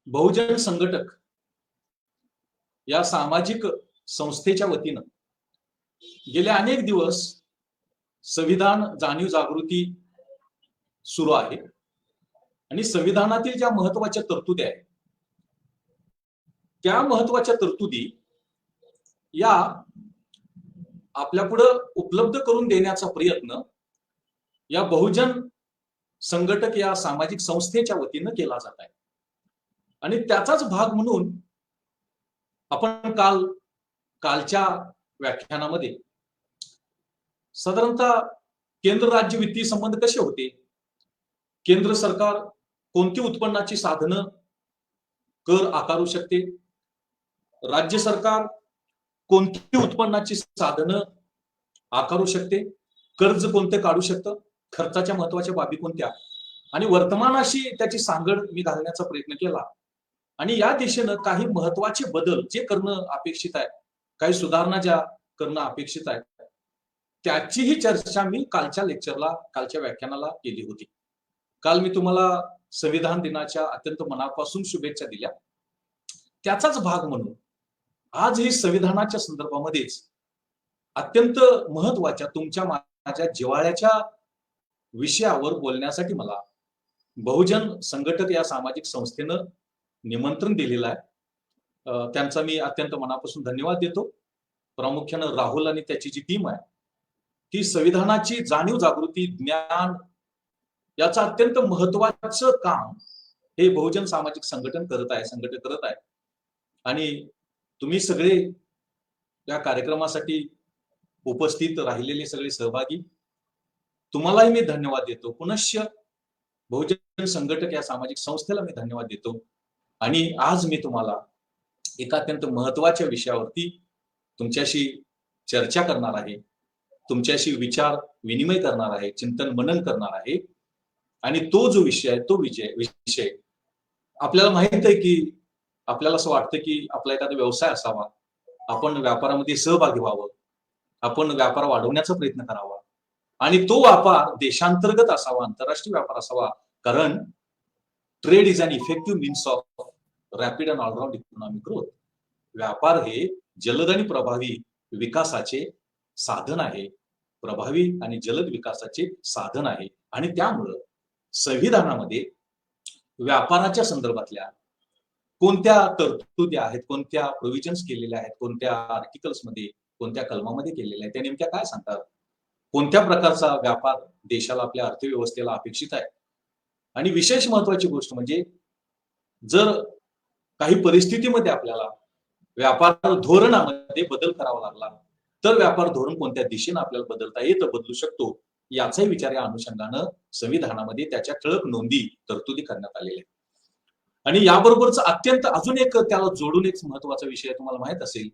बहुजन संघटक या सामाजिक संस्थेच्या वतीनं गेले अनेक दिवस संविधान जाणीव जागृती सुरू आहे आणि संविधानातील ज्या महत्वाच्या तरतुदी आहेत त्या महत्वाच्या तरतुदी या आपल्यापुढे उपलब्ध करून देण्याचा प्रयत्न या बहुजन संघटक या सामाजिक संस्थेच्या वतीनं केला जात आहे। आणि त्याचाच भाग म्हणून आपण कालच्या व्याख्यानामध्ये साधारणतः केंद्र राज्य वित्तीय संबंध कसे होते, केंद्र सरकार कोणती उत्पन्नाची साधनं कर आकारू शकते, राज्य सरकार कोणती उत्पन्नाची साधनं आकारू शकते, कर्ज कोणते काढू शकतं, खर्चाच्या महत्वाच्या बाबी कोणत्या, आणि वर्तमानाशी त्याची सांगड मी घालण्याचा प्रयत्न केला। आणि या दिशेनं काही महत्वाचे बदल जे करणं अपेक्षित आहे, काही सुधारणा ज्या करणं अपेक्षित आहे, त्याचीही चर्चा मी कालच्या व्याख्यानाला केली होती। काल मी तुम्हाला संविधान दिनाच्या अत्यंत मनापासून शुभेच्छा दिल्या। त्याचाच भाग म्हणून आज ही संविधानाच्या संदर्भामध्येच अत्यंत महत्वाच्या तुमच्या माझ्या जिव्हाळ्याच्या विषयावर बोलण्यासाठी मला बहुजन संघटक या सामाजिक संस्थेनं निमंत्रण दिलेलं आहे। त्यांचा मी अत्यंत मनापासून धन्यवाद देतो। प्रामुख्यानं राहुल आणि त्याची जी टीम आहे ती संविधानाची जाणीव जागृती ज्ञान याचं अत्यंत महत्वाचं काम हे बहुजन सामाजिक संघटन करत आहे। आणि तुम्ही सगळे या कार्यक्रमासाठी उपस्थित राहिलेले सगळे सहभागी, तुम्हालाही मी धन्यवाद देतो। पुनश्च बहुजन संघटक या सामाजिक संस्थेला मी धन्यवाद देतो। आणि आज मी तुम्हाला एका अत्यंत महत्वाच्या विषयावरती तुमच्याशी चर्चा करणार आहे, तुमच्याशी विचार विनिमय करणार आहे, चिंतन मनन करणार आहे। आणि तो जो विषय आहे तो विषय आपल्याला माहित आहे की आपल्याला असं वाटतं की आपला एखादा व्यवसाय असावा, आपण व्यापारामध्ये सहभागी व्हावं, आपण व्यापार वाढवण्याचा प्रयत्न करावा आणि तो व्यापार देशांतर्गत असावा, आंतरराष्ट्रीय व्यापार असावा। कारण trade is an effective means of rapid and all-round economic growth. व्यापार हे जलद आणि प्रभावी विकासाचे साधन आहे, प्रभावी आणि जलद विकासाचे साधन आहे। आणि त्यामुळं संविधानामध्ये व्यापाराच्या संदर्भातल्या कोणत्या तरतुदी आहेत, कोणत्या प्रोव्हिजन्स केलेल्या आहेत, कोणत्या आर्टिकल्स मध्ये कोणत्या कलमामध्ये केलेल्या आहेत, त्या नेमक्या काय सांगतात, कोणत्या प्रकारचा व्यापार देशाला आपल्या अर्थव्यवस्थेला अपेक्षित आहे। आणि विशेष महत्वाची गोष्ट म्हणजे जर काही परिस्थितीमध्ये आपल्याला व्यापार धोरणामध्ये बदल करावा लागला तर व्यापार धोरण कोणत्या दिशेने आपल्याला बदलता येतं, बदलू शकतो, याचाही विचार या अनुषंगानं संविधानामध्ये त्याच्या ठळक नोंदी तरतुदी करण्यात आलेल्या आहेत। आणि याबरोबरच अत्यंत अजून एक त्याला जोडून एक महत्वाचा विषय तुम्हाला माहित असेल,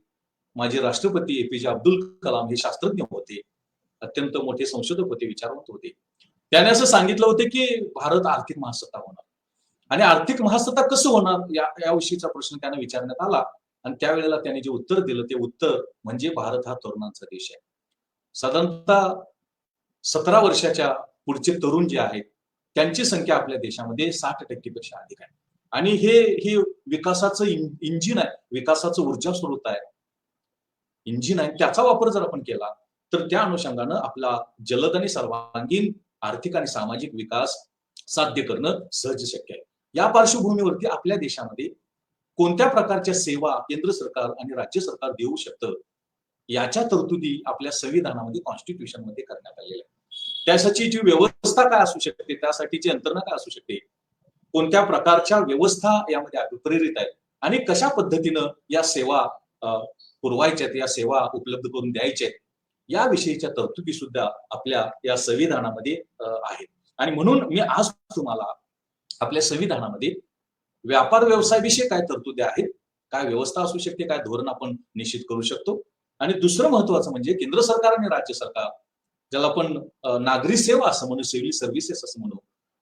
माजी राष्ट्रपती एपीजे अब्दुल कलाम हे शास्त्रज्ञ होते, अत्यंत मोठे संशोधक होते, विचारवंत होते। त्याने असं सांगितलं होतं की भारत आर्थिक महासत्ता होणार। आणि आर्थिक महासत्ता कसं होणार याविषयीचा प्रश्न त्यांना विचारण्यात आला आणि त्यावेळेला त्यांनी जे उत्तर दिलं ते उत्तर म्हणजे भारत हा तरुणांचा देश आहे। साधारणतः 17 वर्षाच्या पुढचे तरुण जे आहेत त्यांची संख्या आपल्या देशामध्ये 60% पेक्षा अधिक आहे। आणि हे विकासाचं इंजिन आहे, विकासाचं ऊर्जा स्रोत आहे, इंजिन आहे। त्याचा वापर जर आपण केला तर त्या अनुषंगानं आपला जलद आणि सर्वांगीण आर्थिक आणि सामाजिक विकास साध्य करणं सहज शक्य आहे। या पार्श्वभूमीवरती आपल्या देशामध्ये कोणत्या प्रकारच्या सेवा केंद्र सरकार आणि राज्य सरकार देऊ शकतं याच्या तरतुदी आपल्या संविधानामध्ये कॉन्स्टिट्यूशन मध्ये करण्यात आलेल्या आहे। त्यासाठीची व्यवस्था काय असू शकते, त्यासाठीची यंत्रणा काय असू शकते, कोणत्या प्रकारच्या व्यवस्था यामध्ये अभिप्रेरित आहेत आणि कशा पद्धतीनं या सेवा पुरवायच्यात, या सेवा उपलब्ध करून द्यायच्या याविषयीच्या तरतुदी सुद्धा आपल्या या संविधानामध्ये आहेत। आणि म्हणून मी आज तुम्हाला आपल्या संविधानामध्ये व्यापार व्यवसाय विषयी काय तरतुदी आहेत, काय व्यवस्था असू शकते, काय धोरण आपण निश्चित करू शकतो, आणि दुसरं महत्वाचं म्हणजे केंद्र सरकार आणि राज्य सरकार ज्याला आपण नागरी सेवा असं म्हणू, सिव्हिल सर्व्हिसेस असं म्हणू,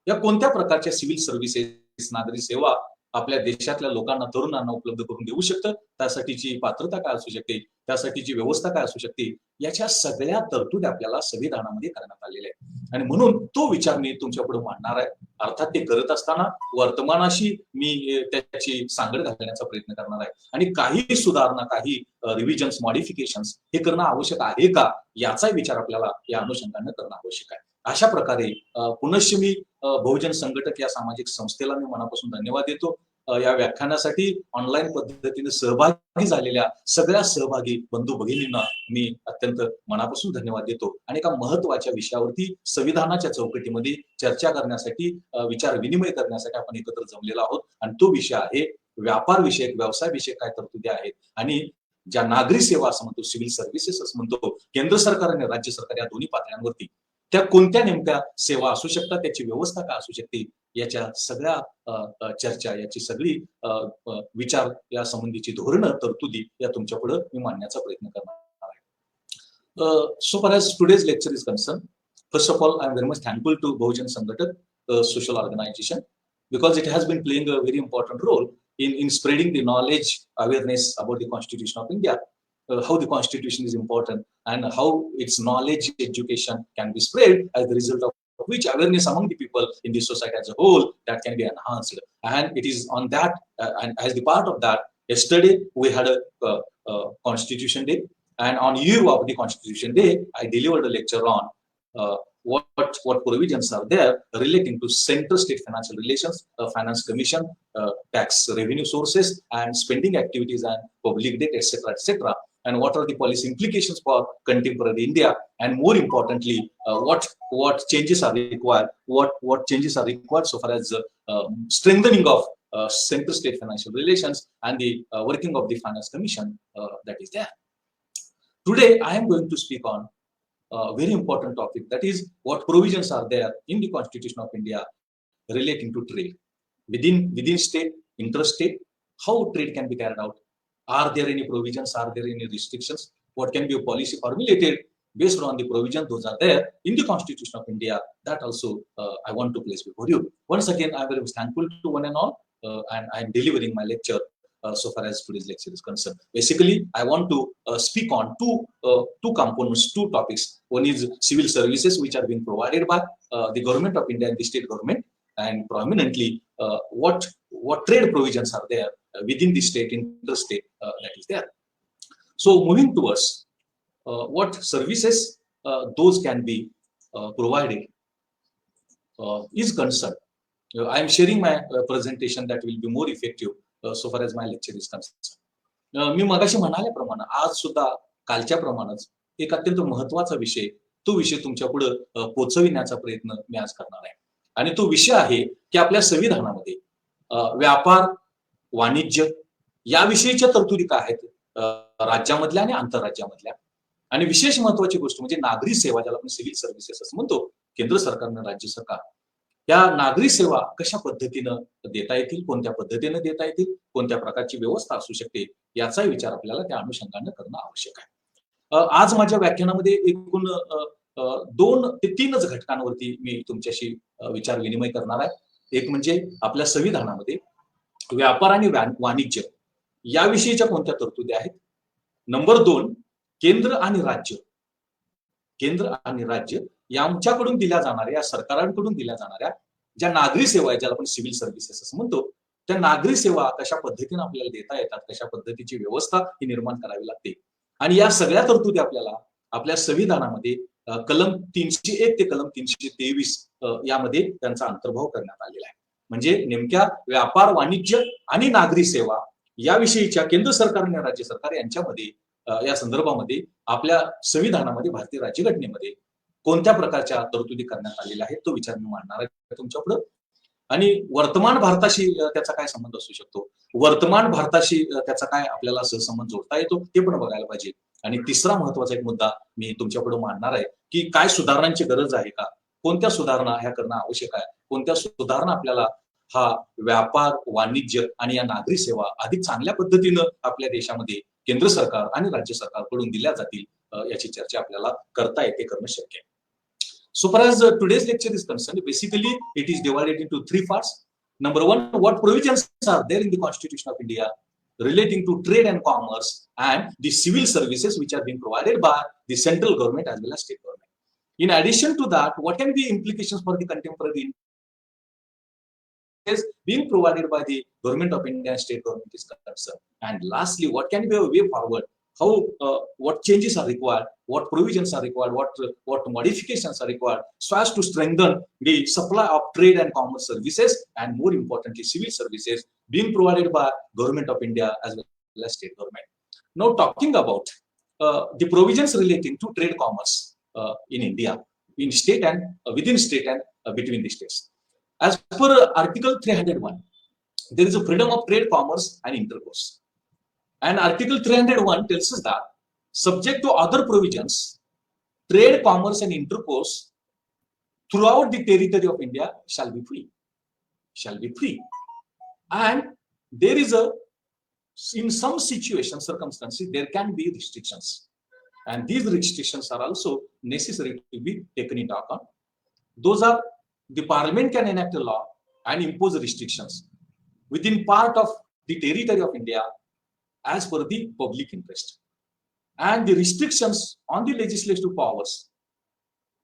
या कोणत्या प्रकारच्या सिव्हिल सर्व्हिसेस नागरी सेवा आपल्या देशातल्या लोकांना, तरुणांना उपलब्ध करून देऊ शकतं, त्यासाठीची पात्रता काय असू शकते, त्यासाठीची व्यवस्था काय असू शकते, याच्या सगळ्या तरतुदी आपल्याला संविधानामध्ये करण्यात आलेल्या आहेत. आणि म्हणून तो विचार मी तुमच्यापुढे मांडणार आहे. अर्थात ते करत असताना वर्तमानाशी मी त्याची सांगड घालण्याचा प्रयत्न करणार आहे आणि काही सुधारणा, काही रिव्हिजन्स, मॉडिफिकेशन्स हे करणं आवश्यक आहे का, याचा विचार आपल्याला या अनुषंगाने करणं आवश्यक आहे. अशा प्रकारे पुनश्च मी बहुजन संघटक या सामाजिक संस्थेला मी मनापासून धन्यवाद देतो. या व्याख्यानासाठी ऑनलाईन पद्धतीने सहभागी झालेल्या सगळ्या सहभागी बंधू भगिनींना मी अत्यंत मनापासून धन्यवाद देतो आणि एका महत्वाच्या विषयावरती संविधानाच्या चौकटीमध्ये चर्चा करण्यासाठी, विचार विनिमय करण्यासाठी आपण एकत्र जमलेलो आहोत. आणि तो विषय आहे व्यापार विषयक, व्यवसाय विषयक काय तरतुदी आहेत आणि ज्या नागरी सेवा असं म्हणतो, सिव्हिल सर्व्हिसेस असं म्हणतो, केंद्र सरकार आणि राज्य सरकार या दोन्ही पातळ्यांवरती त्या कोणत्या नेमक्या सेवा असू शकतात, त्याची व्यवस्था काय असू शकते, याच्या सगळ्या चर्चा, याची सगळी विचार, या संबंधीची धोरणं, तरतुदी या तुमच्या पुढे मी मांडण्याचा प्रयत्न करणार आहे. So far as today's lecture is concern, first of all, I am very much thankful to Bahujan Sangatak, a social organization, because it has been playing a very important role in spreading the knowledge, awareness about the Constitution of India, how the Constitution is important, and how its knowledge, education can be spread, as the result of which awareness among the people in the society as a whole that can be enhanced. And it is on that, and as the part of that, yesterday we had a Constitution Day, and on eve of the Constitution Day, I delivered a lecture on what provisions are there relating to center-state financial relations, finance commission, tax revenue sources, and spending activities and public debt, etc., etc. And what are the policy implications for contemporary India? And more importantly, what changes are required? What changes are required so far as strengthening of center-state financial relations and the working of the finance commission that is there. Today, I am going to speak on very important topic, that is what provisions are there in the Constitution of India relating to trade within state, interstate, how trade can be carried out. Are there any provisions, are there any restrictions, what can be a policy formulated based on the provisions those are there in the Constitution of India, that also I want to place before you. Once again, I am very thankful to one and all, and I am delivering my lecture so far as today's lecture is concerned. Basically, I want to speak on two components, two topics. One is civil services which are being provided by the government of India and the state government, and prominently what trade provisions are there within the state, interstate, that is there. So moving towards what services those can be provided is concerned. I am sharing my presentation that will be more effective so far as my lecture is concerned. मी मगाशी म्हणाल्याप्रमाणे आज सुद्धा कालच्या प्रमाणेच एक अत्यंत महत्वाचा विषय, तो विषय तुमच्या पुढे पोहोचविण्याचा प्रयत्न मी आज करणार आहे. आणि तो विषय आहे की आपल्या संविधानामध्ये व्यापार, वाणिज्य याविषयीच्या तरतुदी काय आहेत, राज्यामधल्या आणि आंतरराज्यामधल्या. आणि विशेष महत्वाची गोष्ट म्हणजे नागरी सेवा, ज्याला आपण सिव्हिल सर्व्हिसेस असं म्हणतो, केंद्र सरकारने, राज्य सरकार, या नागरी सेवा कशा पद्धतीनं देता येतील, कोणत्या पद्धतीने देता येतील, कोणत्या प्रकारची व्यवस्था असू शकते, याचा विचार आपल्याला त्या अनुषंगाने करणं आवश्यक आहे. आज माझ्या व्याख्यानामध्ये एकूण 2 ते 3च घटकांवरती मी तुमच्याशी विचार विनिमय करणार आहे. एक म्हणजे आपल्या संविधानामध्ये व्यापार आणि वाणिज्य याविषयीच्या कोणत्या तरतुदी आहेत. नंबर 2, केंद्र आणि राज्य यांच्याकडून दिल्या जाणाऱ्या, या सरकारांकडून दिल्या जाणाऱ्या ज्या नागरी सेवा आहेत, ज्याला आपण सिव्हिल सर्व्हिसेस असं म्हणतो, त्या नागरी सेवा कशा पद्धतीने आपल्याला देता येतात, कशा पद्धतीची व्यवस्था ही निर्माण करावी लागते. आणि या सगळ्या तरतुदी आपल्याला आपल्या संविधानामध्ये कलम 301 ते कलम 323 यामध्ये त्यांचा अंतर्भाव करण्यात आलेला आहे. म्हणजे नेमक्या व्यापार, वाणिज्य आणि नागरी सेवा याविषयीच्या केंद्र सरकार आणि राज्य सरकार यांच्यामध्ये, या संदर्भामध्ये आपल्या संविधानामध्ये, भारतीय राज्यघटनेमध्ये कोणत्या प्रकारच्या तरतुदी करण्यात आलेल्या आहेत, तो विचार मी मांडणार आहे तुमच्या पुढे. आणि वर्तमान भारताशी त्याचा काय संबंध असू शकतो, वर्तमान भारताशी त्याचा काय आपल्याला सहसंबंध जोडता येतो, ते पण बघायला पाहिजे. आणि तिसरा महत्वाचा एक मुद्दा मी तुमच्या पुढे मांडणार आहे की काय सुधारणांची गरज आहे का, कोणत्या सुधारणा ह्या करणं आवश्यक आहे, कोणत्या सुधारणा आपल्याला हा व्यापार, वाणिज्य आणि या नागरी सेवा अधिक चांगल्या पद्धतीनं आपल्या देशामध्ये केंद्र सरकार आणि राज्य सरकारकडून दिल्या जातील, याची चर्चा आपल्याला करता येते, करणं शक्य आहे. So far as today's lecture is concerned, basically it is divided into 3 parts. Number one, what provisions are there in the Constitution of India relating to trade and commerce and the civil services which are being provided by the central government as well as state government. In addition to that, what can be implications for the contemporary is being provided by the government of India and state government is concerned. And lastly, what can be a way forward? How, what changes are required? What provisions are required? What modifications are required so as to strengthen the supply of trade and commerce services and more importantly, civil services being provided by government of India as well as state government. Now, talking about the provisions relating to trade commerce in India, in state and within state and between the states. As per Article 301, there is a freedom of trade, commerce, and intercourse. And Article 301 tells us that, subject to other provisions, trade, commerce, and intercourse throughout the territory of India shall be free. Shall be free. And there is in some situations, circumstances, there can be restrictions. And these restrictions are also necessary to be taken into account. Those are, the Parliament can enact a law and impose restrictions within part of the territory of India as per the public interest. And the restrictions on the legislative powers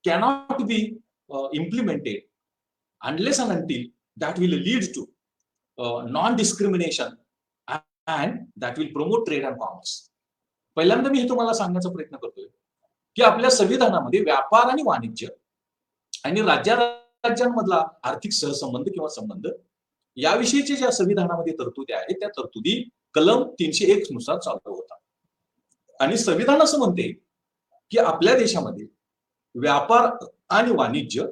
cannot be implemented unless and until that will lead to non-discrimination and that will promote trade and commerce. पहिल्यांदा मी हे तुम्हाला सांगण्याचा प्रयत्न करतोय की आपल्या संविधानामध्ये व्यापार आणि वाणिज्य आणि राज्यांमधला आर्थिक सहसंबंध किंवा संबंध याविषयीचे ज्या संविधानामध्ये तरतुदी आहेत त्या तरतुदी कलम 301 नुसार चालू होतात. आणि संविधान असं म्हणते की आपल्या देशामध्ये व्यापार आणि वाणिज्य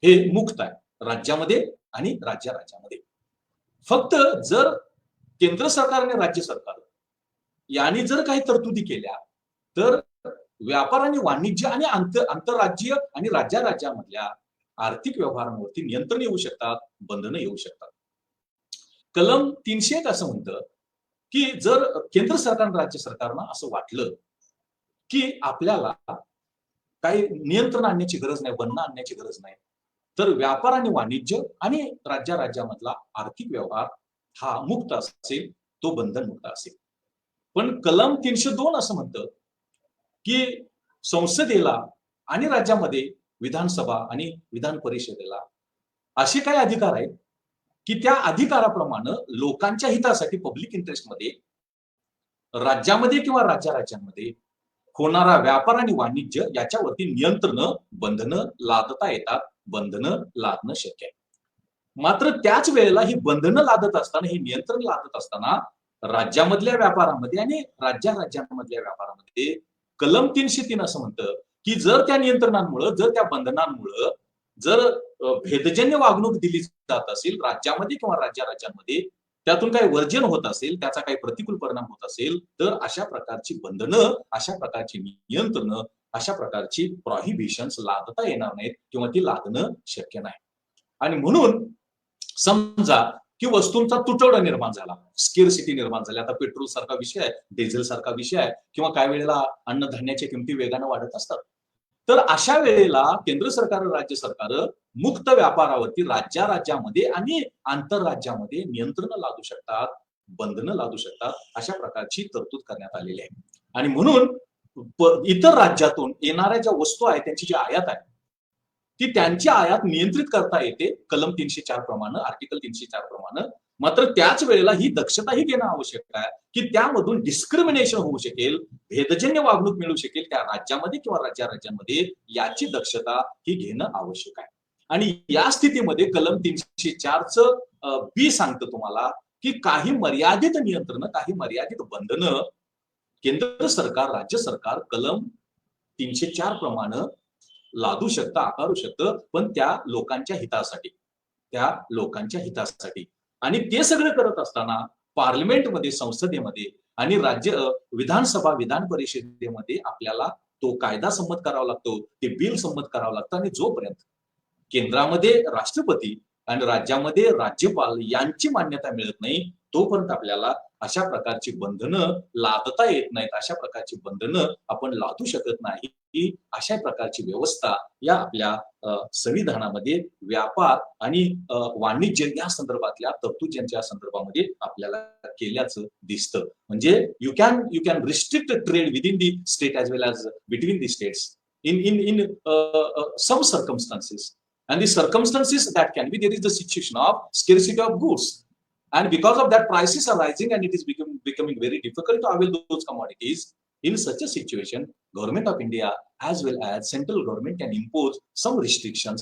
हे मुक्त आहे राज्यामध्ये आणि राज्यामध्ये. फक्त जर केंद्र सरकार आणि राज्य सरकार यांनी जर काही तरतुदी केल्या तर व्यापार आणि वाणिज्य आणि आंतरराज्यीय आणि राज्यामधल्या आर्थिक व्यवहारांवरती नियंत्रण येऊ शकतात, बंधनं येऊ शकतात. कलम 301 असं म्हणतं की जर केंद्र सरकार आणि राज्य सरकारनं असं वाटलं की आपल्याला काही नियंत्रण आणण्याची गरज नाही, बंधनं आणण्याची गरज नाही, तर व्यापार आणि वाणिज्य आणि राज्यामधला आर्थिक व्यवहार हा मुक्त असेल, तो बंधन मुक्त असेल. पण कलम 302 असं म्हणतं की संसदेला आणि राज्यामध्ये विधानसभा आणि विधान परिषदेला असे काही अधिकार आहेत की त्या अधिकाराप्रमाणे लोकांच्या हितासाठी पब्लिक इंटरेस्टमध्ये राज्यामध्ये किंवा राज्यांमध्ये होणारा व्यापार आणि वाणिज्य याच्यावरती नियंत्रण, बंधनं लादता येतात, बंधनं लादणं शक्य आहे. मात्र त्याच वेळेला ही बंधनं लादत असताना, ही नियंत्रण लादत असताना राज्यामधल्या व्यापारामध्ये आणि राज्यांमधल्या व्यापारामध्ये कलम 303 असं म्हणतं की जर त्या नियंत्रणांमुळे, जर त्या बंधनांमुळे जर भेदजन्य वागणूक दिली जात असेल राज्यामध्ये किंवा राज्यांमध्ये, त्यातून काही वर्जन होत असेल, त्याचा काही प्रतिकूल परिणाम होत असेल, तर अशा प्रकारची बंधनं, अशा प्रकारची नियंत्रणं, अशा प्रकारची प्रॉहिबिशन्स लादता येणार नाहीत किंवा ती लादणं शक्य नाही. आणि म्हणून समजा की वस्तूंचा तुटवडा निर्माण झाला, स्केरसिटी निर्माण झाली, आता पेट्रोल सारखा विषय आहे, डिझेल सारखा विषय आहे किंवा काही वेळेला अन्नधान्याच्या किमती वेगाने वाढत असतात, तर अशा वेळेला केंद्र सरकार, राज्य सरकार मुक्त व्यापारावरती राज्यामध्ये आणि आंतरराज्यामध्ये नियंत्रण लादू शकतात, बंधनं लादू शकतात, अशा प्रकारची तरतूद करण्यात आलेली आहे. आणि म्हणून इतर राज्यातून येणाऱ्या ज्या वस्तू आहेत त्यांची जी आयात आहे ती त्यांची आयात नियंत्रित करता येते कलम 304 प्रमाणे, आर्टिकल 304 प्रमाणे. मात्र त्याच वेळेला ही दक्षताही घेणं आवश्यक आहे की त्यामधून डिस्क्रिमिनेशन होऊ शकेल, भेदजन्य वागणूक मिळू शकेल त्या राज्यामध्ये किंवा राज्यांमध्ये, याची दक्षता ही घेणं आवश्यक आहे. आणि या स्थितीमध्ये कलम 304चं बी सांगतं तुम्हाला की काही मर्यादित नियंत्रण, काही मर्यादित बंधनं केंद्र सरकार, राज्य सरकार कलम 304 प्रमाणे लादू शकतं, आकारू शकतं, पण त्या लोकांच्या हितासाठी. आणि ते सगळं करत असताना पार्लमेंटमध्ये, संसदेमध्ये आणि विधानसभा, विधान परिषदेमध्ये आपल्याला तो कायदा संमत करावा लागतो, ते बिल संमत करावं लागतं. आणि जोपर्यंत केंद्रामध्ये राष्ट्रपती आणि राज्यामध्ये राज्यपाल यांची मान्यता मिळत नाही तोपर्यंत आपल्याला अशा प्रकारची बंधनं लादता येत नाहीत, अशा प्रकारची बंधनं आपण लादू शकत नाही. की अशा प्रकारची व्यवस्था या आपल्या संविधानामध्ये व्यापार आणि वाणिज्य या संदर्भातल्या तरतुदींच्या संदर्भामध्ये आपल्याला केल्याचं दिसतं. म्हणजे you can restrict trade within the state as well as between the states in some circumstances, and the circumstances that can be, there is the situation of scarcity of goods, and because of that prices are rising and it is becoming very difficult to avail those commodities. In such a situation, government of India as well as central government can impose some restrictions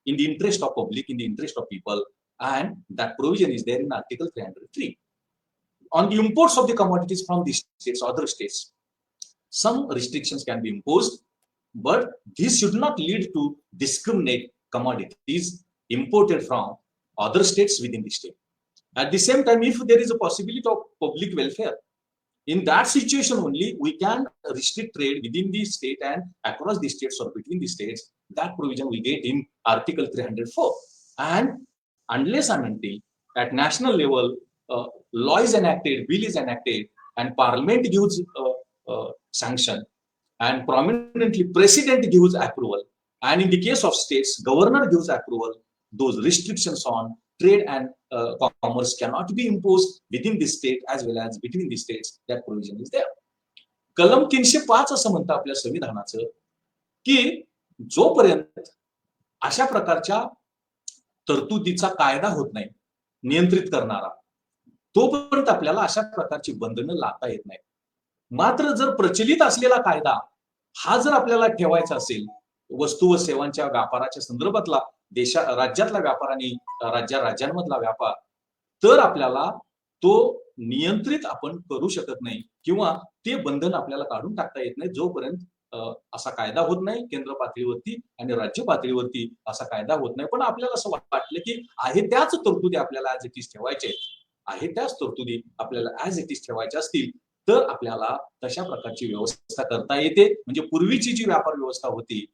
in the interest of public, in the interest of people, and that provision is there in Article 303 on the imports of the commodities from these states, other states. Some restrictions can be imposed, but this should not lead to discriminate commodities imported from other states within the state. At the same time, if there is a possibility of public welfare, in that situation only we can restrict trade within the state and across the states or between the states. That provision we get in Article 304. And unless and until at national level law is enacted, bill is enacted, and Parliament gives sanction, and prominently president gives approval, and in the case of states governor gives approval, those restrictions on trade and commerce cannot be imposed within the state as well as between the states. That provision is there. कलम 305 असं म्हणतं आपल्या संविधानाचं की जोपर्यंत अशा प्रकारच्या तरतुदीचा कायदा होत नाही नियंत्रित करणारा, तोपर्यंत आपल्याला अशा प्रकारची बंधनं लादता येत नाही. मात्र जर प्रचलित असलेला कायदा हा जर आपल्याला ठेवायचा असेल, वस्तू व सेवांच्या व्यापाराच्या संदर्भातला राज्यातला व्यापार आणि राज्यांमधला व्यापार, तर आपल्याला तो नियंत्रित आपण करू शकत नाही किंवा ते बंधन आपल्याला काढून टाकता येत नाही जोपर्यंत असा कायदा होत नाही केंद्र पातळीवरती आणि राज्य पातळीवरती असा कायदा होत नाही. पण आपल्याला असं वाटलं की आहे त्याच तरतुदी आपल्याला ऍज इट इज ठेवायचे, आहे त्याच तरतुदी आपल्याला ऍज इट इज ठेवायच्या असतील तर आपल्याला तशा प्रकारची व्यवस्था करता येते. म्हणजे पूर्वीची जी व्यापार व्यवस्था होती,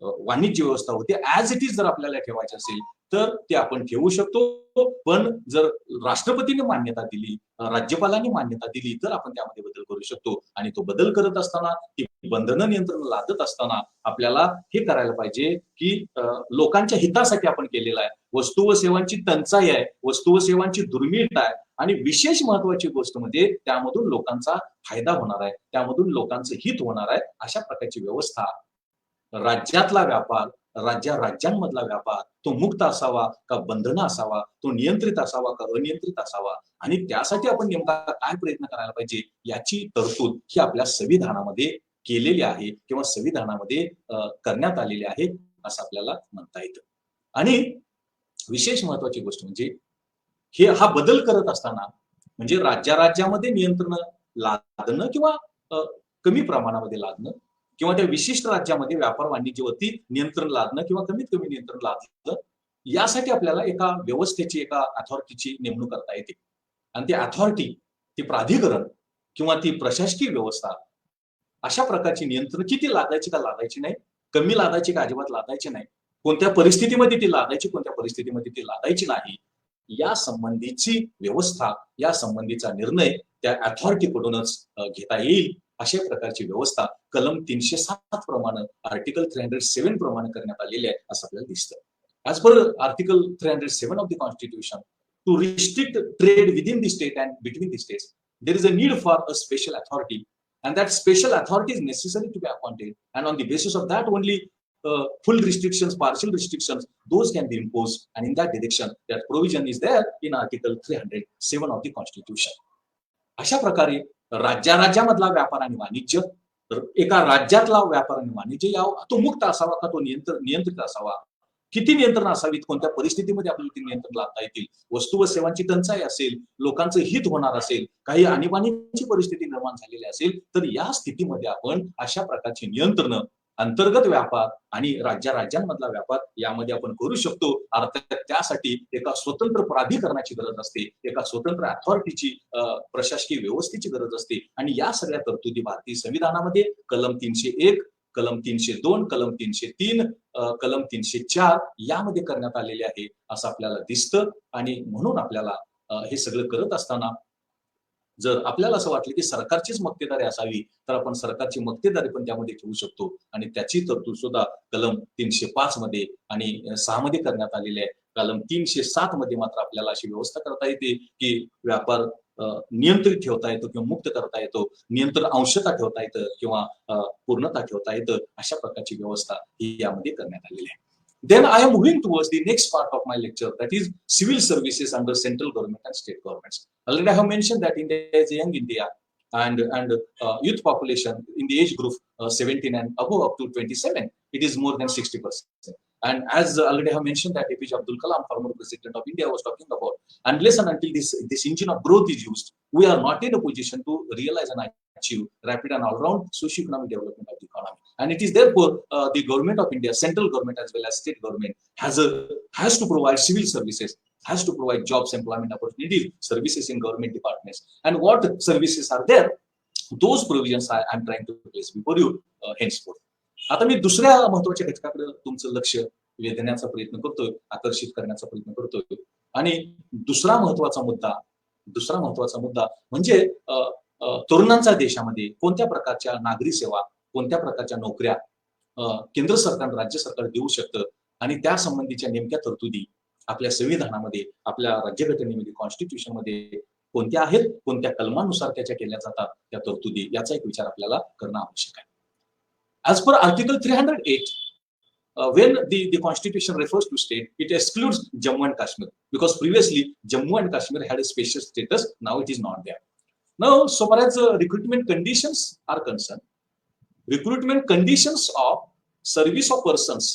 वाणिज्य व्यवस्था होती, ऍज इट इज जर आपल्याला ठेवायची असेल तर ते आपण ठेवू शकतो. पण जर राष्ट्रपतीने मान्यता दिली, राज्यपालांनी मान्यता दिली तर आपण त्यामध्ये बदल करू शकतो. आणि तो बदल करत असताना, ती बंधनं नियंत्रण लादत असताना आपल्याला हे करायला पाहिजे की लोकांच्या हितासाठी आपण केलेला आहे. वस्तू व सेवांची टंचाई आहे, वस्तू व सेवांची दुर्मिळता आहे, आणि विशेष महत्वाची गोष्ट म्हणजे त्यामधून लोकांचा फायदा होणार आहे, त्यामधून लोकांचं हित होणार आहे. अशा प्रकारची व्यवस्था, राज्यातला व्यापार, राज्यांमधला व्यापार तो मुक्त असावा का बंधनं असावा, तो नियंत्रित असावा का अनियंत्रित असावा, आणि त्यासाठी आपण नेमका काय प्रयत्न करायला पाहिजे याची तरतूद ही आपल्या संविधानामध्ये केलेली आहे किंवा संविधानामध्ये करण्यात आलेली आहे असं आपल्याला म्हणता येतं. आणि विशेष महत्वाची गोष्ट म्हणजे हा बदल करत असताना म्हणजे राज्यामध्ये नियंत्रण लादणं किंवा कमी प्रमाणामध्ये लादणं किंवा त्या विशिष्ट राज्यामध्ये व्यापार वाणिज्यावरती नियंत्रण लादणं किंवा कमीत कमी नियंत्रण लादणं, यासाठी आपल्याला एका व्यवस्थेची, एका अथॉरिटीची नेमणूक करता येते. आणि ती अथॉरिटी, ती प्राधिकरण किंवा ती प्रशासकीय व्यवस्था अशा प्रकारची नियंत्रण किती लादायची का लादायची नाही, कमी लादायची का अजिबात लादायची नाही, कोणत्या परिस्थितीमध्ये ती लादायची, कोणत्या परिस्थितीमध्ये ती लादायची नाही, या संबंधीची व्यवस्था, या संबंधीचा निर्णय त्या अथॉरिटीकडूनच घेता येईल. अशा प्रकारची व्यवस्था कलम 307 प्रमाणे, आर्टिकल 307 प्रमाणे करण्यात आलेली आहे असं आपल्याला दिसतं. As per article 307 of the constitution, to restrict trade within the state and between the states, there is a need for a special authority, and that special authority is necessary to be appointed, and on the basis of that only full restrictions, partial restrictions, those can be imposed, and in that direction that provision is there in article 307 of the constitution. अशा प्रकारे राज्यामधला व्यापार आणि वाणिज्य, एका राज्यातला व्यापार आणि वाणिज्य यावं, तो मुक्त असावा का तो नियंत्रित असावा, किती नियंत्रण असावीत, कोणत्या परिस्थितीमध्ये आपल्याला ती नियंत्रण लादता येतील, वस्तू व सेवांची टंचाई असेल, लोकांचं हित होणार असेल, काही आणीबाणीची परिस्थिती निर्माण झालेली असेल, तर या स्थितीमध्ये आपण अशा प्रकारची नियंत्रण अंतर्गत व्यापार आणि राज्यांमधला व्यापार यामध्ये आपण करू शकतो. अर्थात त्यासाठी एका स्वतंत्र प्राधिकरणाची गरज असते, एका स्वतंत्र अथॉरिटीची, प्रशासकीय व्यवस्थेची गरज असते. आणि या सगळ्या तरतुदी भारतीय संविधानामध्ये कलम 301, कलम 302, कलम 303, कलम 304 यामध्ये करण्यात आलेले आहे असं आपल्याला दिसतं. आणि म्हणून आपल्याला हे सगळं करत असताना जर आपल्याला असं वाटलं की सरकारचीच मक्तेदारी असावी, तर आपण सरकारची मक्तेदारी पण त्यामध्ये ठेवू शकतो आणि त्याची तरतूद सुद्धा कलम 305 मध्ये आणि 6 मध्ये करण्यात आलेली आहे. कलम 307 मध्ये मात्र आपल्याला अशी व्यवस्था करता येते की व्यापार नियंत्रित ठेवता येतो किंवा मुक्त करता येतो, नियंत्रण अंशतः ठेवता येतं किंवा पूर्णतः ठेवता येतं, अशा प्रकारची व्यवस्था ही यामध्ये करण्यात आलेली आहे. Then I am moving towards the next part of my lecture, that is civil services under central government and state governments. Already I have mentioned that India is a young India, and youth population in the age group 17 and above up to 27, it is more than 60%. And as already I have mentioned that APJ Abdul Kalam, former president of India, was talking about, unless and until this engine of growth is used, we are not in a position to realize and achieve rapid and all-round socio-economic development of the economy. And it is therefore the government of India, central government as well as state government, has to provide civil services, has to provide jobs, employment opportunities, services in government departments. And what services are there? Those provisions I am trying to place before you henceforth. आता मी दुसऱ्या महत्वाच्या घटकाकडे तुमचं लक्ष वेधण्याचा प्रयत्न करतोय, आकर्षित करण्याचा प्रयत्न करतोय. आणि दुसरा महत्वाचा मुद्दा म्हणजे तरुणांचा देशामध्ये कोणत्या प्रकारच्या नागरी सेवा, कोणत्या प्रकारच्या नोकऱ्या केंद्र सरकार, राज्य सरकार देऊ शकतं आणि त्या संबंधीच्या नेमक्या तरतुदी आपल्या संविधानामध्ये, आपल्या राज्यघटनेमध्ये, कॉन्स्टिट्यूशन मध्ये कोणत्या आहेत, कोणत्या कलमानुसार त्याच्या केल्या जातात त्या तरतुदी, याचा एक विचार आपल्याला करणं आवश्यक आहे. As per Article 308, when the Constitution refers to state, it excludes Jammu and Kashmir, because previously Jammu and Kashmir had a special status. Now it is not there. Now, so far as recruitment conditions are concerned, recruitment conditions of service of persons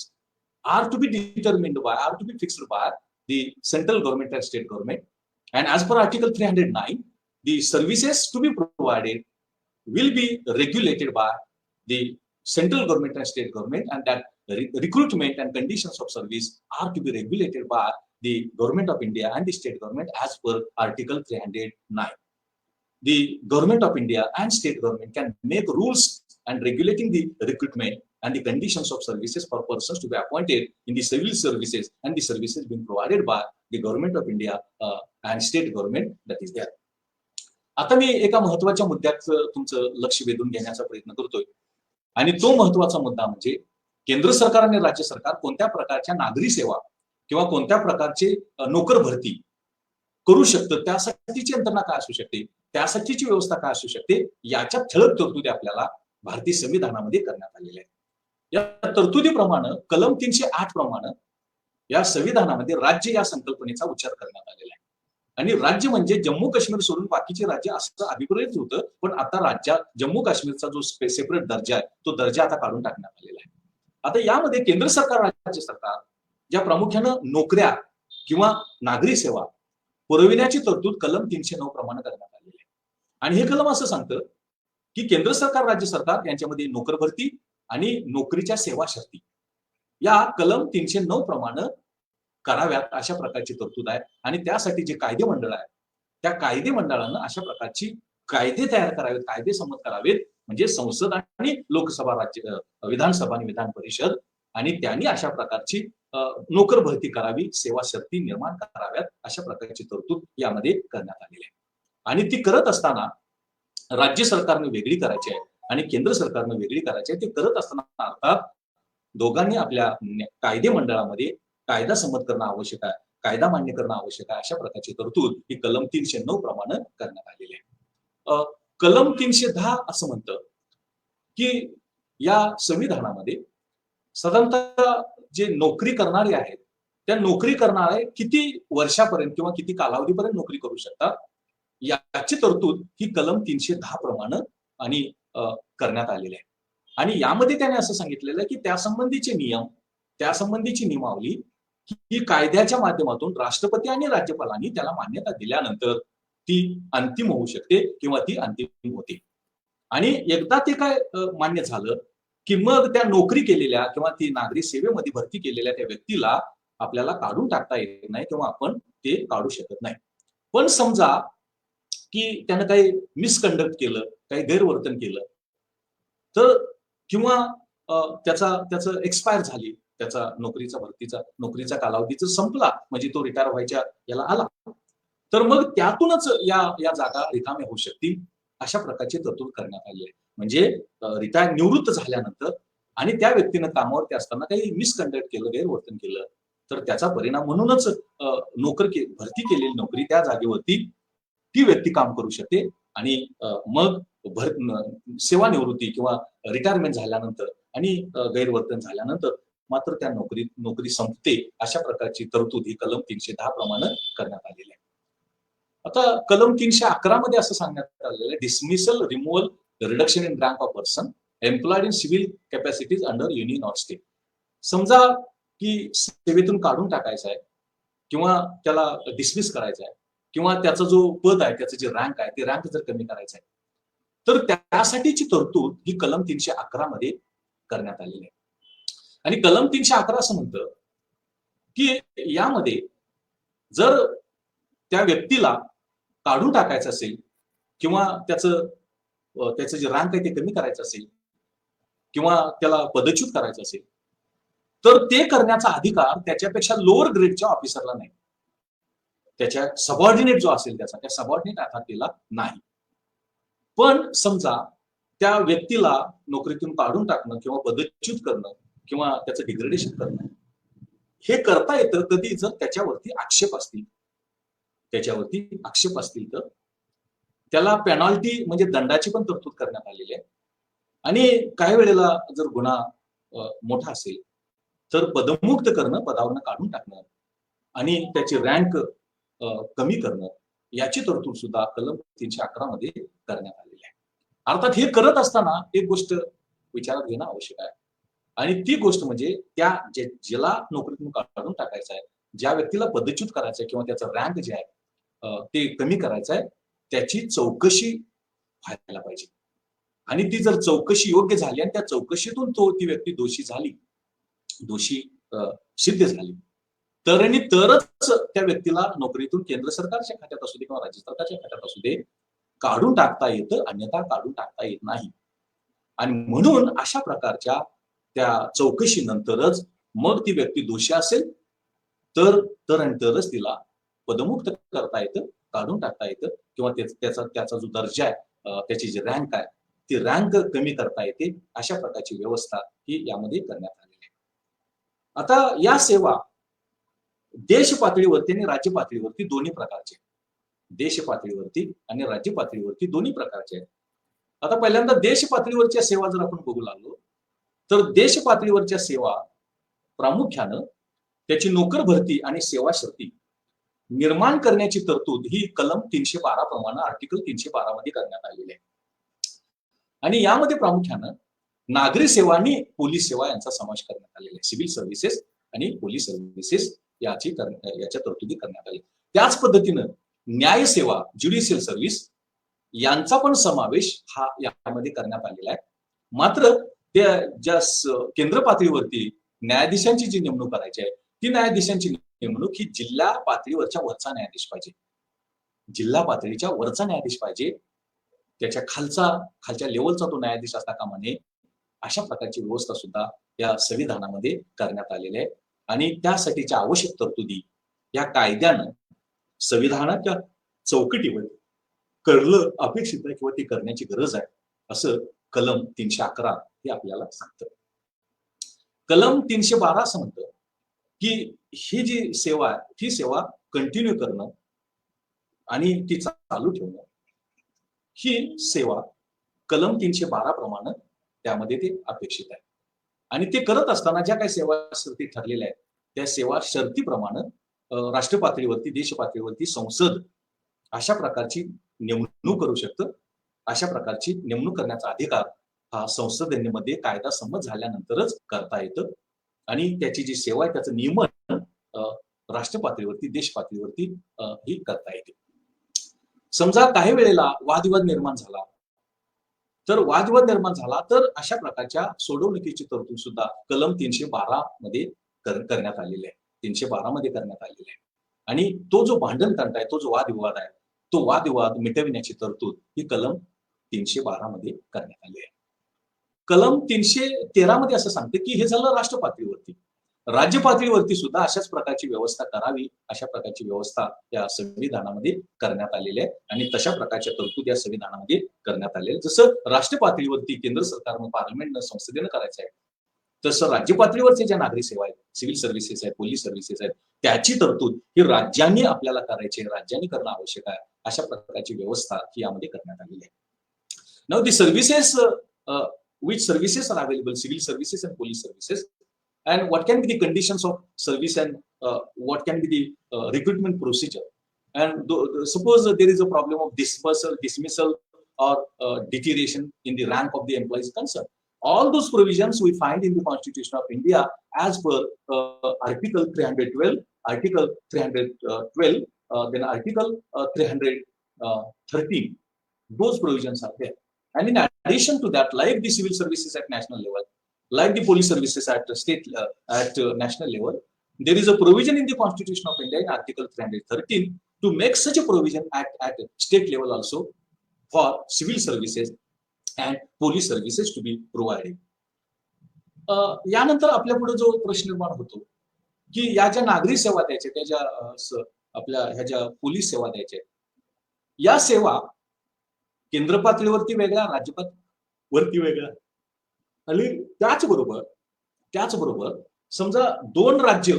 are to be fixed by the central government and state government. And as per Article 309, the services to be provided will be regulated by the central government and state government, and that recruitment and conditions of service are to be regulated by the government of India and the state government as per Article 309. The government of India and state government can make rules and regulating the recruitment and the conditions of services for persons to be appointed in the civil services and the services being provided by the government of India and state government that is there. आता मी एका महत्वाच्या मुद्द्यात तुमचं लक्ष वेधून घेण्याचा प्रयत्न करतोय आणि तो महत्वाचा मुद्दा म्हणजे केंद्र सरकार आणि राज्य सरकार कोणत्या प्रकारच्या नागरी सेवा किंवा कोणत्या प्रकारचे नोकर भरती करू शकतं, त्यासाठीची यंत्रणा काय असू शकते, त्यासाठीची व्यवस्था काय असू शकते, याच्या ठळक तरतुदी आपल्याला भारतीय संविधानामध्ये करण्यात आलेल्या आहेत. या तरतुदीप्रमाणे कलम 308 प्रमाणे या संविधानामध्ये राज्य या संकल्पनेचा उच्चार करण्यात आलेला आहे. आणि राज्य म्हणजे जम्मू काश्मीर सोडून बाकीचे राज्य असं अभिप्रेत होतं, पण आता जम्मू काश्मीरचा जो सेपरेट दर्जा आहे तो दर्जा आता काढून टाकण्यात आलेला आहे. आता यामध्ये केंद्र सरकार, राज्य सरकार ज्या प्रामुख्यानं नोकऱ्या किंवा नागरी सेवा पुरविण्याची तरतूद कलम 309 प्रमाणे करण्यात आलेली आहे. आणि हे कलम असं सांगतं की केंद्र सरकार, राज्य सरकार यांच्यामध्ये नोकर भरती आणि नोकरीच्या सेवा शर्ती या कलम 309 प्रमाणे कराव्यात अशा प्रकारची तरतूद आहे. आणि त्यासाठी जे कायदे मंडळ आहे त्या कायदे मंडळानं अशा प्रकारची कायदे तयार करावेत, कायदे संमत करावेत, म्हणजे संसद आणि लोकसभा, राज्य विधानसभा आणि विधान परिषद, आणि त्यांनी अशा प्रकारची नोकर भरती करावी, सेवा शर्ती निर्माण कराव्यात, अशा प्रकारची तरतूद यामध्ये करण्यात आलेली आहे. आणि ती करत असताना राज्य सरकारने वेगळी करायची आहे आणि केंद्र सरकारने वेगळी करायची आहे. ते करत असताना अर्थात दोघांनी आपल्या कायदे मंडळामध्ये कायदा संमत करणं आवश्यक आहे, कायदा मान्य करणं आवश्यक आहे, अशा प्रकारची तरतूद ही कलम 309 प्रमाणे करण्यात आलेली आहे. कलम 310 असं म्हणतं की या संविधानामध्ये साधारणतः जे नोकरी करणारे आहेत त्या नोकरी करणारे किती वर्षापर्यंत किंवा किती कालावधीपर्यंत नोकरी करू शकतात याची तरतूद ही कलम 310 प्रमाणे आणि करण्यात आलेली आहे. आणि यामध्ये त्याने असं सांगितलेलं आहे की त्यासंबंधीचे नियम, त्यासंबंधीची नियमावली ही कायद्याच्या माध्यमातून राष्ट्रपती आणि राज्यपालांनी त्याला मान्यता दिल्यानंतर ती अंतिम होऊ शकते किंवा ती अंतिम होते. आणि एकदा ते काय मान्य झालं की मग त्या नोकरी केलेल्या किंवा ती नागरी सेवेमध्ये भरती केलेल्या त्या व्यक्तीला आपल्याला काढून टाकता येत नाही किंवा आपण ते काढू शकत नाही. पण समजा की त्यानं काही मिसकंडक्ट केलं, काही गैरवर्तन केलं तर किंवा त्याचं एक्सपायर झाली, त्याचा नोकरीचा कालावधीचा संपला, म्हणजे तो रिटायर व्हायच्या याला आला, तर मग त्यातूनच या जागा रिकाम्या होऊ शकतील अशा प्रकारची तरतूद करण्यात आली आहे. म्हणजे रिटायर निवृत्त झाल्यानंतर आणि त्या व्यक्तीनं कामावरती असताना काही मिसकंडक्ट केलं, गैरवर्तन केलं, तर त्याचा परिणाम म्हणूनच भरती केलेली नोकरी त्या जागेवरती ती व्यक्ती काम करू शकते आणि मग सेवानिवृत्ती किंवा रिटायरमेंट झाल्यानंतर आणि गैरवर्तन झाल्यानंतर मात्र त्या नोकरी संपते अशा प्रकारची तरतूद ही कलम 310 प्रमाणे करण्यात आलेली आहे. आता कलम 311 मध्ये असं सांगण्यात आलेलं आहे, dismissal, removal, reduction in rank of person employed in civil capacities under union or state. समजा की सेवेतून काढून टाकायचं आहे किंवा त्याला डिसमिस करायचं आहे किंवा त्याचा जो पद आहे, त्याचं जे रँक आहे, ते रँक जर कमी करायचं आहे, तर त्यासाठीची तरतूद ही कलम 311 मध्ये करण्यात आलेली आहे. आणि कलम 311 असं म्हणतं की यामध्ये जर त्या व्यक्तीला काढून टाकायचं असेल किंवा त्याचं जे रँक आहे ते कमी करायचं असेल किंवा त्याला पदच्युत करायचं असेल, तर ते करण्याचा अधिकार त्याच्यापेक्षा लोअर ग्रेडच्या ऑफिसरला नाही. त्याच्या सबऑर्डिनेट जो असेल त्या सबऑर्डिनेट अथॉरिटीला नाही. पण समजा त्या व्यक्तीला नोकरीतून काढून टाकणं किंवा पदच्युत करणं किंवा त्याचं डिग्रेडेशन करणं हे करता येतं कधी जर त्याच्यावरती आक्षेप असतील तर त्याला पेनॉल्टी म्हणजे दंडाची पण तरतूद करण्यात आलेली आहे. आणि काही वेळेला जर गुन्हा मोठा असेल तर पदमुक्त करणं, पदावरनं काढून टाकणं आणि त्याची रँक कमी करणं याची तरतूद सुद्धा कलम 311 मध्ये करण्यात आलेली आहे. अर्थात हे करत असताना एक गोष्ट विचारात घेणं आवश्यक आहे आणि ती गोष्ट म्हणजे ज्याला नोकरीतून काढून टाकायचं आहे, ज्या व्यक्तीला पदच्युत करायचं आहे किंवा त्याचा रँक जे आहे ते कमी करायचं आहे, त्याची चौकशी व्हायला पाहिजे. आणि ती जर चौकशी योग्य झाली आणि त्या चौकशीतून ती व्यक्ती दोषी सिद्ध झाली तरच त्या व्यक्तीला नोकरीतून केंद्र सरकारच्या खात्यात असू दे किंवा राज्य सरकारच्या खात्यात असू दे काढून टाकता येतं, अन्यथा काढून टाकता येत नाही. आणि म्हणून अशा प्रकारच्या त्या चौकशीनंतरच मग ती व्यक्ती दोषी असेल तरच तिला पदमुक्त करता येतं, काढून टाकता येतं किंवा त्याचा जो दर्जा आहे, त्याची जी रँक आहे ती रँक कमी करता येते. अशा प्रकारची व्यवस्था ही यामध्ये करण्यात आलेली आहे. आता या सेवा देश पातळीवरती आणि राज्य पातळीवरती दोन्ही प्रकारचे, देश पातळीवरती आणि राज्य पातळीवरती दोन्ही प्रकारचे आहेत. आता पहिल्यांदा देश पातळीवरच्या सेवा जर आपण बघू लागलो तर देश पातळीवरच्या सेवा प्रामुख्यानं त्याची नोकर भरती आणि सेवा शर्ती निर्माण करण्याची तरतूद ही कलम 312 प्रमाणे आर्टिकल 312 मध्ये करण्यात आलेली आहे. आणि यामध्ये प्रामुख्यानं नागरी सेवा आणि पोलीस सेवा यांचा समावेश करण्यात आलेला आहे. सिव्हिल सर्व्हिसेस आणि पोलीस सर्व्हिसेस याच्या तरतुदी करण्यात आली. त्याच पद्धतीनं न्याय सेवा, ज्युडिशियल सर्व्हिस यांचा पण समावेश हा यामध्ये करण्यात आलेला आहे. मात्र त्या ज्या केंद्र पातळीवरती न्यायाधीशांची जी नेमणूक करायची आहे ती न्यायाधीशांची नेमणूक ही जिल्हा पातळीवरच्या वरचा न्यायाधीश पाहिजे. जिल्हा पातळीच्या वरचा न्यायाधीश पाहिजे, त्याच्या खालच्या लेवलचा तो न्यायाधीश असता कामा नये. अशा प्रकारची व्यवस्था सुद्धा या संविधानामध्ये करण्यात आलेली आहे. आणि त्यासाठीच्या आवश्यक तरतुदी या कायद्यानं संविधानाच्या चौकटीवर करणं अपेक्षित आहे किंवा ती करण्याची गरज आहे असं कलम 311 हे आपल्याला सांगतं. कलम 312 असं म्हणतं की ही जी सेवा आहे ही सेवा कंटिन्यू करणं आणि ती चालू ठेवणं ही सेवा कलम 312 प्रमाणे त्यामध्ये ते अपेक्षित आहे. आणि ते करत असताना ज्या काही सेवा शर्ती ठरलेल्या आहेत त्या सेवा शर्तीप्रमाणे राष्ट्र पातळीवरती, देश पातळीवरती संसद अशा प्रकारची नेमणूक करू शकतं. अशा प्रकारची नेमणूक करण्याचा अधिकार हा संसदेमध्ये कायदा संमत झाल्यानंतरच करता येतं. आणि त्याची जी सेवा आहे त्याचं नियमन राष्ट्र पातळीवरती, देश पातळीवरती ही करता येते. समजा काही वेळेला वादविवाद निर्माण झाला तर अशा प्रकारच्या सोडवणुकीची तरतूद सुद्धा कलम 312 मध्ये करण्यात आलेली आहे. 312 मध्ये करण्यात आलेली आहे. आणि तो जो भांडण तंटा आहे, तो जो वादविवाद आहे, तो वादविवाद मिटविण्याची तरतूद ही कलम 312 मध्ये करण्यात आली आहे. कलम 313 मध्ये असं सांगते की हे झालं राष्ट्र पातळीवरती. राज्य पातळीवरती सुद्धा अशाच प्रकारची व्यवस्था करावी, अशा प्रकारची व्यवस्था या संविधानामध्ये करण्यात आलेली आहे आणि तशा प्रकारच्या तरतूद या संविधानामध्ये करण्यात आलेल्या. जसं राष्ट्र पातळीवरती केंद्र सरकारनं, पार्लमेंटनं, संसदेनं करायचं आहे, तसं राज्य पातळीवरच्या ज्या नागरी सेवा आहेत, सिव्हिल सर्व्हिसेस आहेत, पोलीस सर्व्हिसेस आहेत, त्याची तरतूद ही राज्यांनी आपल्याला करायची आहे, राज्यांनी करणं आवश्यक आहे. अशा प्रकारची व्यवस्था ही यामध्ये करण्यात आलेली आहे. Now the services, which services are available, civil services and police services, and what can be the conditions of service, and what can be the recruitment procedure, and suppose there is a problem of dismissal or deterioration in the rank of the employees concerned. All those provisions we find in the Constitution of India as per Article 312, Article 312, then Article 313. Those provisions are there. And in addition to that, like the civil services at national level, like the police services at national level, there is a provision in the Constitution of India in Article 313 to make such a provision at state level also for civil services and police services to be provided. यानंतर आपल्या पुढे जो प्रश्न निर्माण होतो की या ज्या नागरी सेवा द्यायच्या, त्या ज्या आपल्या ह्या ज्या पोलीस सेवा द्यायच्या, या सेवा केंद्र पातळीवरती वेगळ्या, राज्य पातळीवरती वेगळ्या, आणि त्याचबरोबर समजा दोन राज्य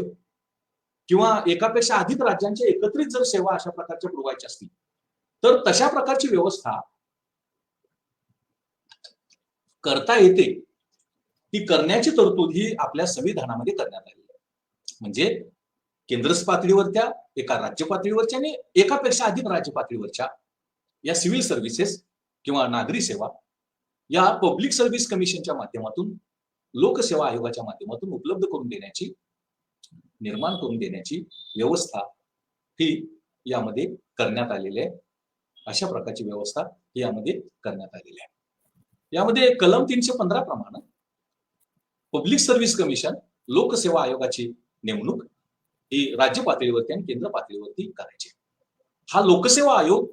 किंवा एकापेक्षा अधिक राज्यांच्या एकत्रित जर सेवा अशा प्रकारच्या पुरवायच्या असतील तर तशा प्रकारची व्यवस्था करता येते. ती करण्याची तरतूद ही आपल्या संविधानामध्ये करण्यात आलेली आहे. म्हणजे केंद्र पातळीवरच्या, एका राज्य पातळीवरच्या आणि एकापेक्षा अधिक राज्य पातळीवरच्या या सिव्हिल सर्व्हिसेस किंवा नागरी सेवा या पब्लिक सर्व्हिस कमिशनच्या माध्यमातून, लोकसेवा आयोगाच्या माध्यमातून उपलब्ध करून देण्याची, निर्माण करून देण्याची व्यवस्था ही यामध्ये करण्यात आलेली आहे. अशा प्रकारची व्यवस्था ही यामध्ये करण्यात आलेली आहे. यामध्ये कलम 315 प्रमाणे पब्लिक सर्व्हिस कमिशन, लोकसेवा आयोगाची नेमणूक ही राज्य पातळीवरती आणि केंद्र पातळीवरती करायची. हा लोकसेवा आयोग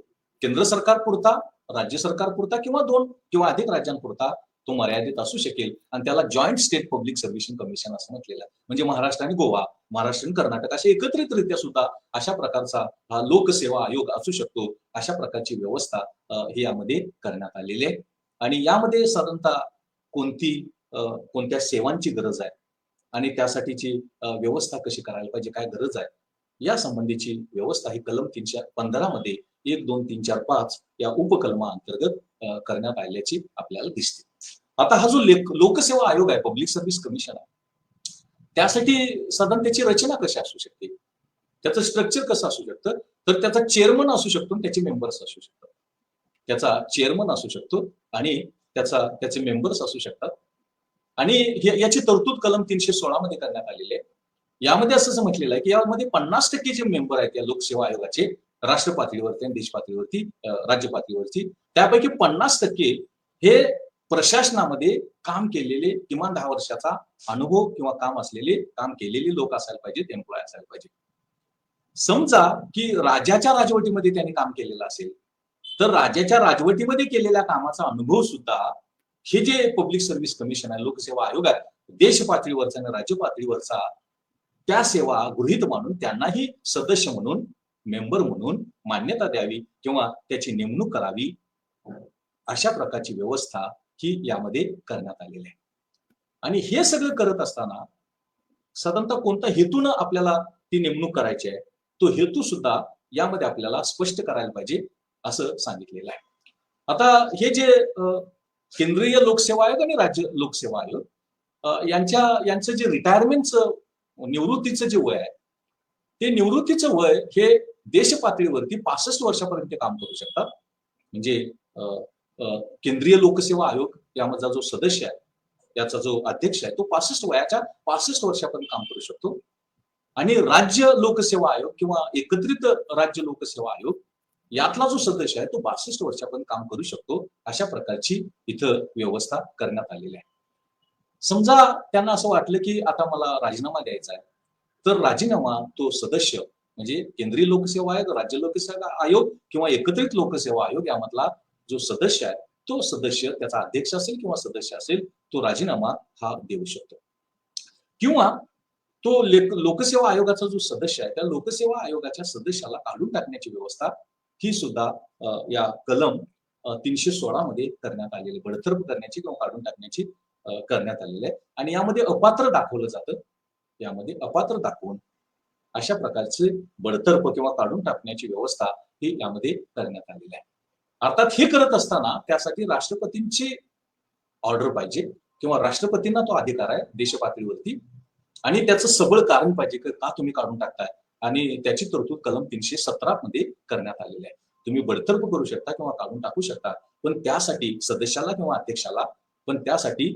केंद्र सरकार पुरता, राज्य सरकार पुरता किंवा दोन किंवा अधिक राज्यांपुरता तो मर्यादित असू शकेल आणि त्याला joint state public service commission असं म्हटलेलं आहे. म्हणजे महाराष्ट्र आणि गोवा, महाराष्ट्र आणि कर्नाटक असे एकत्रितरित्या सुद्धा अशा प्रकारचा हा लोकसेवा आयोग असू शकतो. अशा प्रकारची व्यवस्था ही यामध्ये करण्यात आलेली आहे. आणि यामध्ये साधारणतः कोणत्या सेवांची गरज आहे आणि त्यासाठीची व्यवस्था कशी करायला पाहिजे, काय गरज आहे, या संबंधीची व्यवस्था ही कलम 315 मध्ये 1, 2, 3, 4, 5 या उपकलमा अंतर्गत करण्यात आल्याची आपल्याला दिसते. आता हा जो लोकसेवा आयोग आहे, पब्लिक सर्व्हिस कमिशन आहे, त्यासाठी साधारण त्याची रचना कशी असू शकते, त्याचं स्ट्रक्चर कसं असू शकतं, तर त्याचा चेअरमन असू शकतो, त्याचे मेंबर्स असू शकतात. त्याचा चेअरमन असू शकतो आणि त्याचे मेंबर्स असू शकतात. आणि याची तरतूद कलम 316 मध्ये करण्यात आलेली आहे. यामध्ये असं म्हटलेलं आहे की यामध्ये 50% जे मेंबर आहेत या लोकसेवा आयोगाचे राष्ट्र पातळीवरती आणि देश पातळीवरती, राज्य पातळीवरती, त्यापैकी 50% हे प्रशासनामध्ये काम केलेले, किमान 10 वर्षाचा अनुभव किंवा काम केलेले लोक असायला पाहिजेत, एम्प्लॉय असायला पाहिजे. समजा की राजाच्या राजवटीमध्ये त्यांनी काम केलेलं असेल तर राजाच्या राजवटीमध्ये केलेल्या कामाचा अनुभव सुद्धा हे जे पब्लिक सर्व्हिस कमिशन आहे, लोकसेवा आयोग आहे, देश पातळीवरचा आणि राज्य पातळीवरचा, त्या सेवा गृहीत मानून त्यांनाही सदस्य म्हणून, मेंबर म्हणून मान्यता द्यावी किंवा त्याची नेमणूक करावी. अशा प्रकारची व्यवस्था ही यामध्ये करण्यात आलेली आहे. आणि हे सगळं करत असताना साधारणतः कोणता हेतून आपल्याला ती नेमणूक करायची आहे, तो हेतू सुद्धा यामध्ये आपल्याला स्पष्ट करायला पाहिजे असं सांगितलेलं आहे. आता हे जे केंद्रीय लोकसेवा आयोग आणि राज्य लोकसेवा आयोग यांचं जे रिटायरमेंटचं, निवृत्तीचं जे वय आहे, ते निवृत्तीचं वय हे देश पातळीवरती 65 वर्षापर्यंत काम करू शकतात. म्हणजे केंद्रीय लोकसेवा आयोग यामधला जो सदस्य आहे, याचा जो अध्यक्ष आहे, तो 65 वर्षापर्यंत काम करू शकतो. आणि राज्य लोकसेवा आयोग किंवा एकत्रित राज्य लोकसेवा आयोग यातला जो सदस्य आहे तो 62 वर्षापर्यंत काम करू शकतो. अशा प्रकारची इथं व्यवस्था करण्यात आलेली आहे. समजा त्यांना असं वाटलं की आता मला राजीनामा द्यायचा आहे, तर राजीनामा तो सदस्य म्हणजे केंद्रीय लोकसेवा आयोग, राज्य लोकसेवा आयोग किंवा एकत्रित लोकसेवा आयोग यामधला जो सदस्य आहे, तो सदस्य, त्याचा अध्यक्ष असेल किंवा सदस्य असेल, तो राजीनामा हा देऊ शकतो. किंवा तो लोकसेवा आयोगाचा जो सदस्य आहे त्या लोकसेवा आयोगाच्या सदस्याला काढून टाकण्याची व्यवस्था ही सुद्धा या कलम 316 मध्ये करण्यात आलेली, बडतर्फ करण्याची किंवा काढून टाकण्याची करण्यात आलेली आहे. आणि यामध्ये अपात्र दाखवलं जातं. यामध्ये अपात्र दाखवून अशा प्रकारचे बडतर्फ किंवा काढून टाकण्याची व्यवस्था ही यामध्ये करण्यात आलेली आहे. अर्थात हे करत असताना त्यासाठी राष्ट्रपतींची ऑर्डर पाहिजे किंवा राष्ट्रपतींना तो अधिकार आहे देशपातळीवरती, आणि त्याचं सबळ कारण पाहिजे की का तुम्ही काढून टाकताय, आणि त्याची तरतूद कलम 317 मध्ये करण्यात आलेली आहे. तुम्ही बडतर्फ करू शकता किंवा काढून टाकू शकता, पण त्यासाठी सदस्याला किंवा अध्यक्षाला, पण त्यासाठी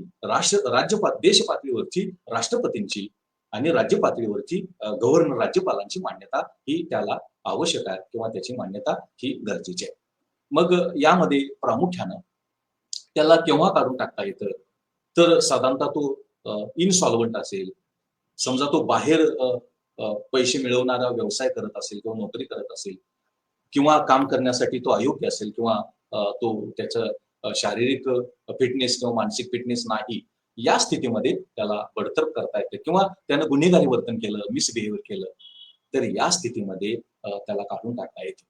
देश पातळीवरची राष्ट्रपतींची आणि राज्य पातळीवरची गव्हर्नर राज्यपालांची मान्यता ही त्याला आवश्यक आहे किंवा त्याची मान्यता ही गरजेची आहे. मग यामध्ये प्रामुख्यानं त्याला केव्हा काढून टाकता येतं, तर साधारणतः तो इनसॉल्वंट असेल, समजा तो बाहेर पैसे मिळवणारा व्यवसाय करत असेल किंवा नोकरी करत असेल, किंवा काम करण्यासाठी तो अयोग्य असेल, किंवा तो त्याचं शारीरिक फिटनेस किंवा मानसिक फिटनेस नाही, या स्थितीमध्ये त्याला बडतर्फ करता येते, किंवा त्यानं गुन्हेगारी वर्तन केलं, मिसबिहेव्हिअर केलं, तर या स्थितीमध्ये त्याला काढून टाकता येते.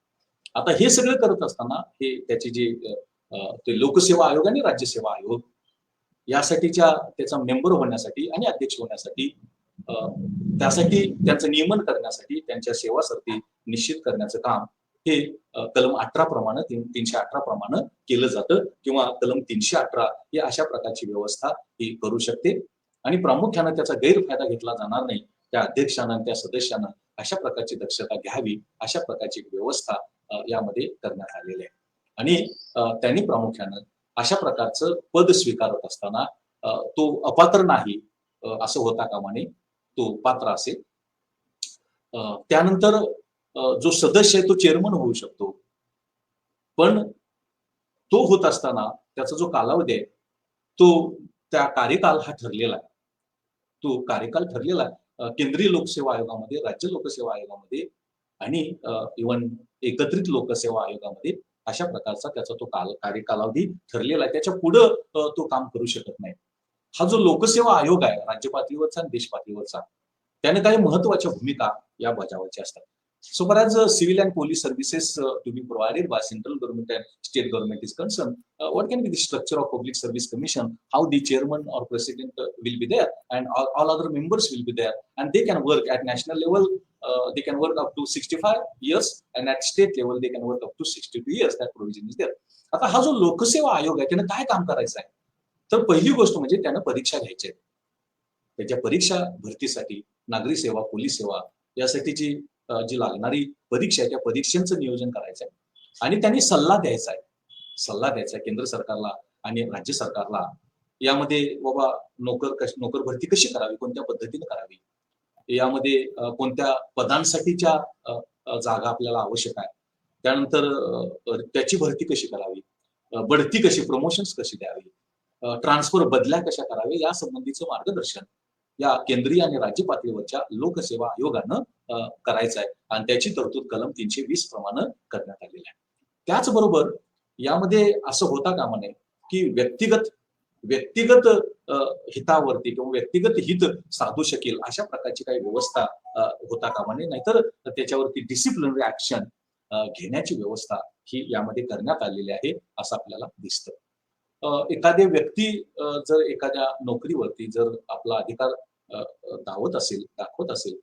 आता हे सगळं करत असताना हे त्याची जी ते लोकसेवा आयोग आणि राज्यसेवा आयोग यासाठीच्या त्याचा मेंबर होण्यासाठी आणि अध्यक्ष होण्यासाठी, त्यासाठी त्यांचं नियमन करण्यासाठी त्यांच्या सेवा सरती निश्चित करण्याचं काम हे कलम 18 प्रमाणे 318 प्रमाणे केलं जातं, किंवा कलम 318 ही अशा प्रकारची व्यवस्था ही करू शकते. आणि प्रामुख्यानं त्याचा गैरफायदा घेतला जाणार नाही, त्या अध्यक्षांना त्या सदस्यांना अशा प्रकारची दक्षता घ्यावी, अशा प्रकारची व्यवस्था यामध्ये करण्यात आलेली आहे. आणि त्यांनी प्रामुख्यानं अशा प्रकारचं पद स्वीकारत असताना तो अपात्र नाही असं होता कामा नये, तो पात्र असेल. त्यानंतर जो सदस्य आहे तो चेअरमन होऊ शकतो, पण तो होत असताना त्याचा जो कालावधी आहे तो त्या कार्यकाल हा ठरलेला आहे. तो कार्यकाल ठरलेला आहे केंद्रीय लोकसेवा आयोगामध्ये, राज्य लोकसेवा आयोगामध्ये आणि इव्हन एकत्रित लोकसेवा आयोगामध्ये अशा प्रकारचा त्याचा तो कार्यकालावधी ठरलेला आहे. त्याच्या पुढं तो काम करू शकत नाही. हा जो लोकसेवा आयोग आहे राज्य पातळीवरचा आणि देश पातळीवरचा, त्याने काही महत्वाच्या भूमिका या बजावायच्या असतात. So far as civil and police services to be provided by central government and state government is concerned, what can be the structure of Public Service Commission, how the chairman or president will be there, and all other members will be there, and they can work at national level, they can work up to 65 years, and at state level they can work up to 62 years. That provision is there. आता हा जो लोकसेवा आयोग आहे त्याने काय काम करायचं आहे, तर पहिली गोष्ट म्हणजे त्यानं परीक्षा घ्यायच्या आहेत. त्याच्या परीक्षा भरतीसाठी नागरी सेवा, पोलीस सेवा यासाठीची जी लागणारी परीक्षा आहे त्या परीक्षांचं नियोजन करायचं आहे, आणि त्यांनी सल्ला द्यायचा आहे केंद्र सरकारला आणि राज्य सरकारला, यामध्ये बाबा नोकर भरती कशी करावी, कोणत्या पद्धतीने करावी, यामध्ये कोणत्या पदांसाठीच्या जागा आपल्याला आवश्यक आहे, त्यानंतर त्याची भरती कशी करावी, बढती कशी, प्रमोशन्स कशी द्यावी, ट्रान्सफर बदल्या कशा करावे, या संबंधीचं मार्गदर्शन या केंद्रीय आणि राज्य पातळीवरच्या लोकसेवा आयोगानं करायचं आहे, आणि त्याची तरतूद कलम 320 प्रमाणे करण्यात आलेली आहे. त्याचबरोबर यामध्ये असं होता कामा नये की व्यक्तिगत हितावरती किंवा व्यक्तिगत हित साधू शकेल अशा प्रकारची काही व्यवस्था होता कामा नये, नाहीतर त्याच्यावरती डिसिप्लिनरी ऍक्शन घेण्याची व्यवस्था ही यामध्ये करण्यात आलेली आहे असं आपल्याला दिसतं. एखादी व्यक्ती जर एखाद्या नोकरीवरती जर आपला अधिकार दाखवत असेल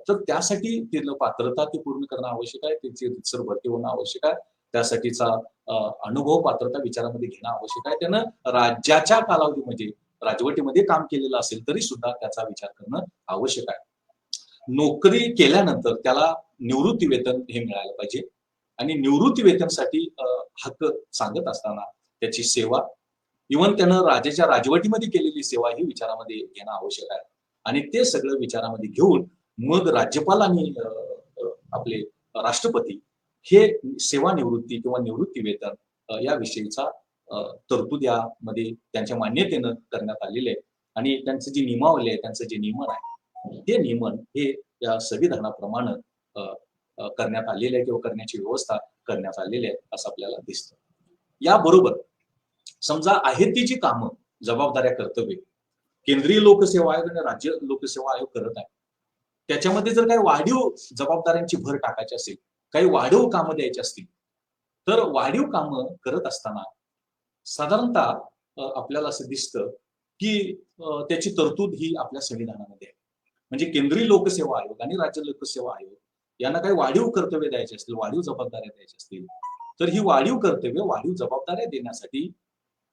तर त्यासाठी तिथलं पात्रता ती पूर्ण करणं आवश्यक आहे, त्याची रितसर भरती होणं आवश्यक आहे, त्यासाठीचा अनुभव पात्रता विचारामध्ये घेणं आवश्यक आहे. त्यानं राज्याच्या कालावधीमध्ये राजवटीमध्ये काम केलेलं असेल तरी सुद्धा त्याचा विचार करणं आवश्यक आहे. नोकरी केल्यानंतर त्याला निवृत्ती वेतन हे मिळालं पाहिजे, आणि निवृत्ती वेतनसाठी हक्क सांगत असताना त्याची सेवा, इव्हन त्यानं राजाच्या राजवटीमध्ये केलेली सेवा ही विचारामध्ये घेणं आवश्यक आहे. आणि ते सगळं विचारामध्ये घेऊन मग राज्यपाल आणि आपले राष्ट्रपती हे सेवानिवृत्ती किंवा निवृत्ती वेतन याविषयीचा तरतूद यामध्ये त्यांच्या मान्यतेनं करण्यात आलेले आहे. आणि त्यांचं जी नियमावली आहे, त्यांचं जे नियमन आहे, ते नियमन हे या संविधानाप्रमाणे करण्यात आलेले आहे किंवा करण्याची व्यवस्था करण्यात आलेली आहे असं आपल्याला दिसतं. याबरोबर समजा आहेत ती जी कामं, जबाबदाऱ्या, कर्तव्य केंद्रीय लोकसेवा आयोग आणि राज्य लोकसेवा आयोग करत आहे, त्याच्यामध्ये जर काही वाढीव जबाबदाऱ्यांची भर टाकायची असेल, काही वाढीव कामं द्यायची असतील, तर वाढीव कामं करत असताना साधारणतः आपल्याला असं दिसतं की त्याची तरतूद ही आपल्या संविधानामध्ये आहे. म्हणजे केंद्रीय लोकसेवा आयोग आणि राज्य लोकसेवा आयोग यांना काही वाढीव कर्तव्य द्यायचे असतील, वाढीव जबाबदाऱ्या द्यायच्या असतील, तर ही वाढीव कर्तव्य, वाढीव जबाबदाऱ्या देण्यासाठी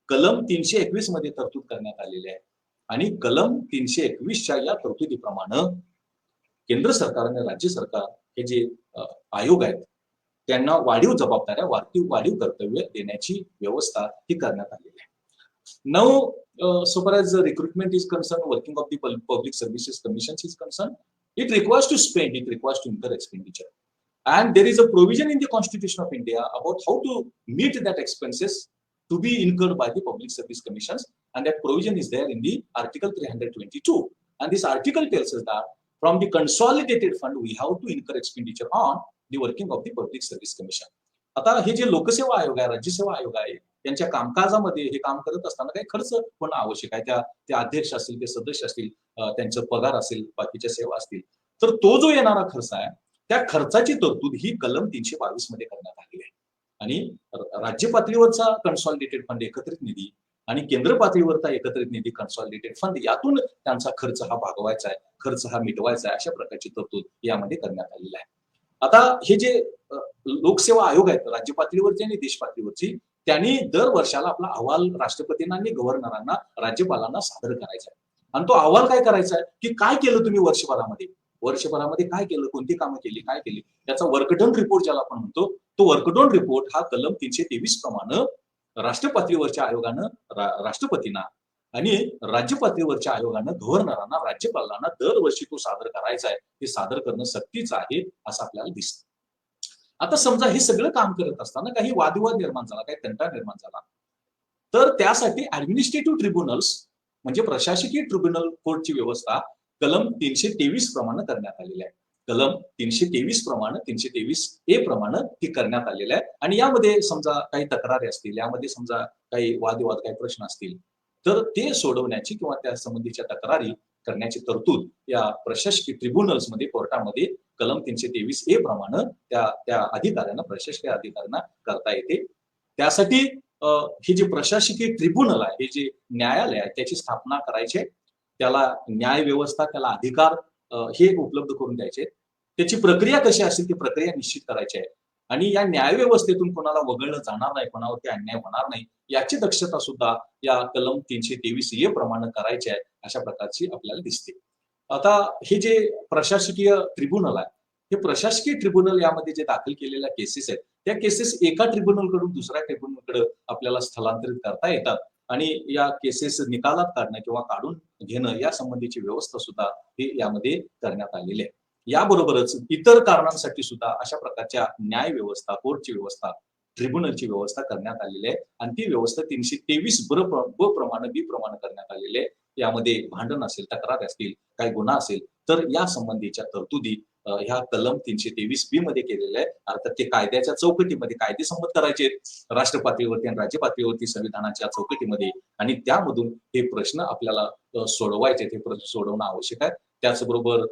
कलम 321 मध्ये तरतूद करण्यात आलेली आहे. आणि कलम 321च्या या तरतुदीप्रमाणे केंद्र सरकार आणि राज्य सरकार हे जे आयोग आहेत त्यांना वाढीव जबाबदाऱ्या, वाढीव कर्तव्य देण्याची व्यवस्था ही करण्यात आलेली आहे. Now, so far as recruitment is concerned, working of the Public Services Commission is concerned, it requires to spend, it requires to incur expenditure. And there is a provision in the Constitution of India about how to meet that expenses to be incurred by the Public Service Commissions. And that provision is there in the Article 322. And this article tells us that from the consolidated fund, we have to incur expenditure on the working of the Public Service Commission. आता हे जे लोकसेवा आयोग आहे, राज्यसेवा आयोग आहे, त्यांच्या कामकाजामध्ये हे काम करत असताना काही खर्च होणं आवश्यक आहे. त्या अध्यक्ष असतील, ते सदस्य असतील, त्यांचं पगार असेल, बाकीच्या सेवा असतील, तर तो जो येणारा खर्च आहे त्या खर्चाची तरतूद ही कलम 322 मध्ये करण्यात आली आहे. आणि राज्य पातळीवरचा कन्सॉलिडेटेड फंड, एकत्रित निधी, आणि केंद्र पातळीवरचा एकत्रित निधी, कन्सॉलिडेटेड फंड, यातून त्यांचा खर्च हा भागवायचा आहे, खर्च हा मिटवायचा आहे, अशा प्रकारची तरतूद यामध्ये करण्यात आलेली आहे. आता हे जे लोकसेवा आयोग आहेत राज्य पातळीवरची आणि देश पातळीवरची, त्यांनी दर वर्षाला आपला अहवाल राष्ट्रपतींना आणि गव्हर्नरांना, राज्यपालांना सादर करायचा आहे. आणि तो अहवाल काय करायचा आहे की काय केलं तुम्ही वर्षभरामध्ये काय केलं, कोणती कामं केली, काय केली, त्याचा वर्कडन रिपोर्ट ज्याला आपण म्हणतो, तो वर्कडन रिपोर्ट हा कलम 323 प्रमाणे राष्ट्र पातळीवरच्या आयोगानं राष्ट्रपतींना आणि राज्य पातळीवरच्या आयोगानं गव्हर्नरांना, राज्यपालांना दरवर्षी तो सादर करायचा आहे. ते सादर करणं सक्तीचं आहे असं आपल्याला दिसतं. आता समजा हे सगळं काम करत असताना काही वादविवाद निर्माण झाला, काही तंटा निर्माण झाला, तर त्यासाठी ऍडमिनिस्ट्रेटिव्ह ट्रिब्युनल्स म्हणजे प्रशासकीय ट्रिब्युनल कोर्टची व्यवस्था कलम 323 प्रमाणे करण्यात आलेली आहे. कलम 323 प्रमाणे, 323A प्रमाणे ती करण्यात आलेली आहे. आणि यामध्ये समजा काही तक्रारी असतील, यामध्ये समजा काही वादविवाद, काही प्रश्न असतील, तर ते सोडवण्याची किंवा त्या संबंधीच्या तक्रारी करण्याची तरतूद या प्रशासकीय ट्रिब्युनल्स मध्ये, कोर्टामध्ये कलम 323A प्रमाणे त्या अधिकाऱ्यांना, प्रशासकीय अधिकाऱ्यांना करता येते. त्यासाठी हे जे प्रशासकीय ट्रिब्युनल आहे, हे जे न्यायालय आहे, त्याची स्थापना करायची, त्याला न्याय व्यवस्था, त्याला अधिकार हे उपलब्ध करून द्यायचे. त्याची प्रक्रिया कशी असेल ती प्रक्रिया निश्चित करायची आहे. आणि या न्याय व्यवस्थेतून कोणाला वगळलं जाणार नाही, कोणावरती अन्याय होणार नाही, याची दक्षता सुद्धा या कलम 323A प्रमाणे करायची आहे, अशा प्रकारची आपल्याला दिसते. आता हे जे प्रशासकीय ट्रिब्युनल आहे, हे प्रशासकीय ट्रिब्युनल यामध्ये जे दाखल केलेल्या केसेस आहेत, त्या केसेस एका ट्रिब्युनल कडून दुसऱ्या ट्रिब्युनलकडे आपल्याला स्थलांतरित करता येतात. आणि या केसेस निकालात काढणं किंवा काढून घेणं या संबंधीची व्यवस्था सुद्धा हे यामध्ये करण्यात आलेली आहे. याबरोबरच इतर कारणांसाठी सुद्धा अशा प्रकारच्या न्याय व्यवस्था, कोर्टची व्यवस्था, ट्रिब्युनलची व्यवस्था करण्यात आलेली आहे. आणि ती व्यवस्था 323B प्रमाणे करण्यात आलेली आहे. यामध्ये भांडण असेल, तक्रार असतील, काही गुन्हा असेल, तर या संबंधीच्या तरतुदी ह्या कलम 323B मध्ये केलेल्या आहे. अर्थात ते कायद्याच्या चौकटीमध्ये कायदेसंमत करायचे राष्ट्र पातळीवरती आणि राज्य पातळीवरती संविधानाच्या चौकटीमध्ये. आणि त्यामधून हे प्रश्न आपल्याला सोडवायचे, ते प्रश्न सोडवणं आवश्यक आहे. त्याचबरोबर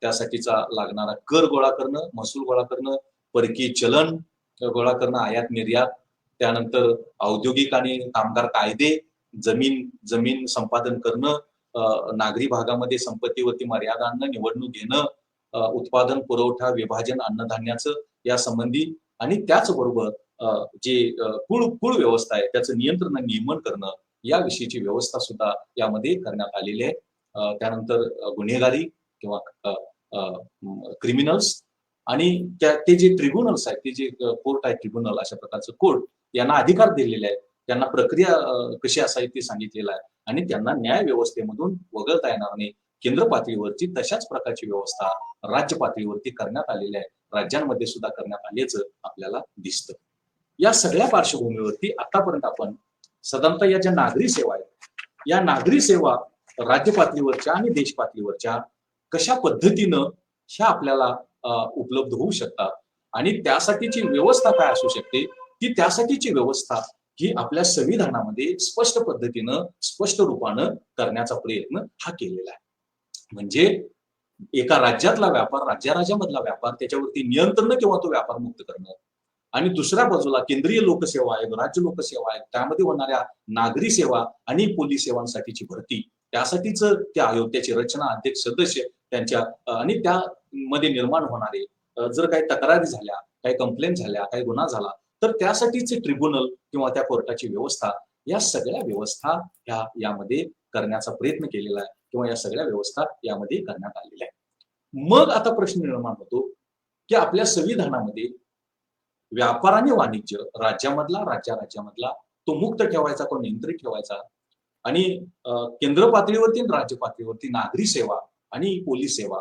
त्यासाठीचा लागणारा कर गोळा करणं, महसूल गोळा करणं, परकीय चलन गोळा करणं, आयात निर्यात, त्यानंतर औद्योगिक आणि कामगार कायदे, जमीन संपादन करणं, नागरी भागामध्ये संपत्तीवरती मर्यादा आणणं, निवडणूक घेणं, उत्पादन, पुरवठा, विभाजन अन्नधान्याचं या संबंधी, आणि त्याचबरोबर जे कुळ व्यवस्था आहे त्याचं नियंत्रण आणि नियमन करणं याविषयीची व्यवस्था सुद्धा यामध्ये करण्यात आलेली आहे. त्यानंतर गुन्हेगारी किंवा क्रिमिनल्स आणि ते जे ट्रिब्युनल्स आहेत, ते जे कोर्ट आहे, ट्रिब्युनल, अशा प्रकारचं कोर्ट यांना अधिकार दिलेले आहेत, त्यांना प्रक्रिया कशी असावी ते सांगितलेलं आहे. आणि त्यांना न्याय व्यवस्थेमधून वगळता येणार नाही. केंद्र पातळीवरची तशाच प्रकारची व्यवस्था राज्य पातळीवरती करण्यात आलेली आहे, राज्यांमध्ये सुद्धा करण्यात आल्याचं आपल्याला दिसतं. या सगळ्या पार्श्वभूमीवरती आतापर्यंत आपण साधारणतः या ज्या नागरी सेवा आहेत, या नागरी सेवा राज्य पातळीवरच्या आणि देश पातळीवरच्या कशा पद्धतीनं ह्या आपल्याला उपलब्ध होऊ शकतात आणि त्यासाठीची व्यवस्था काय असू शकते, ती त्यासाठीची व्यवस्था ही आपल्या संविधानामध्ये स्पष्ट पद्धतीनं, स्पष्ट रूपानं करण्याचा प्रयत्न हा केलेला आहे. म्हणजे एका राज्यातला व्यापार, राज्यामधला व्यापार, त्याच्यावरती नियंत्रण किंवा तो व्यापार मुक्त करणं, आणि दुसऱ्या बाजूला केंद्रीय लोकसेवा आयोग, राज्य लोकसेवा आयोग, त्यामध्ये होणाऱ्या नागरी सेवा आणि पोलीस सेवांसाठीची भरती, त्यासाठीच ते आयोग, त्याची रचना, अध्यक्ष, सदस्य त्यांच्या आणि त्यामध्ये निर्माण होणारे जर काही तक्रारी झाल्या, काही कंप्लेंट झाल्या, काही गुन्हा झाला, तर त्यासाठीचे ट्रिब्युनल किंवा त्या कोर्टाची व्यवस्था, या सगळ्या व्यवस्था यामध्ये करण्याचा प्रयत्न केलेला आहे किंवा या सगळ्या व्यवस्था यामध्ये करण्यात आलेल्या आहे. मग आता प्रश्न निर्माण होतो की आपल्या संविधानामध्ये व्यापार आणि वाणिज्य राज्यामधला तो मुक्त ठेवायचा, तो नियंत्रित ठेवायचा, आणि केंद्र पातळीवरती आणि राज्य पातळीवरती नागरी सेवा आणि पोलीस सेवा,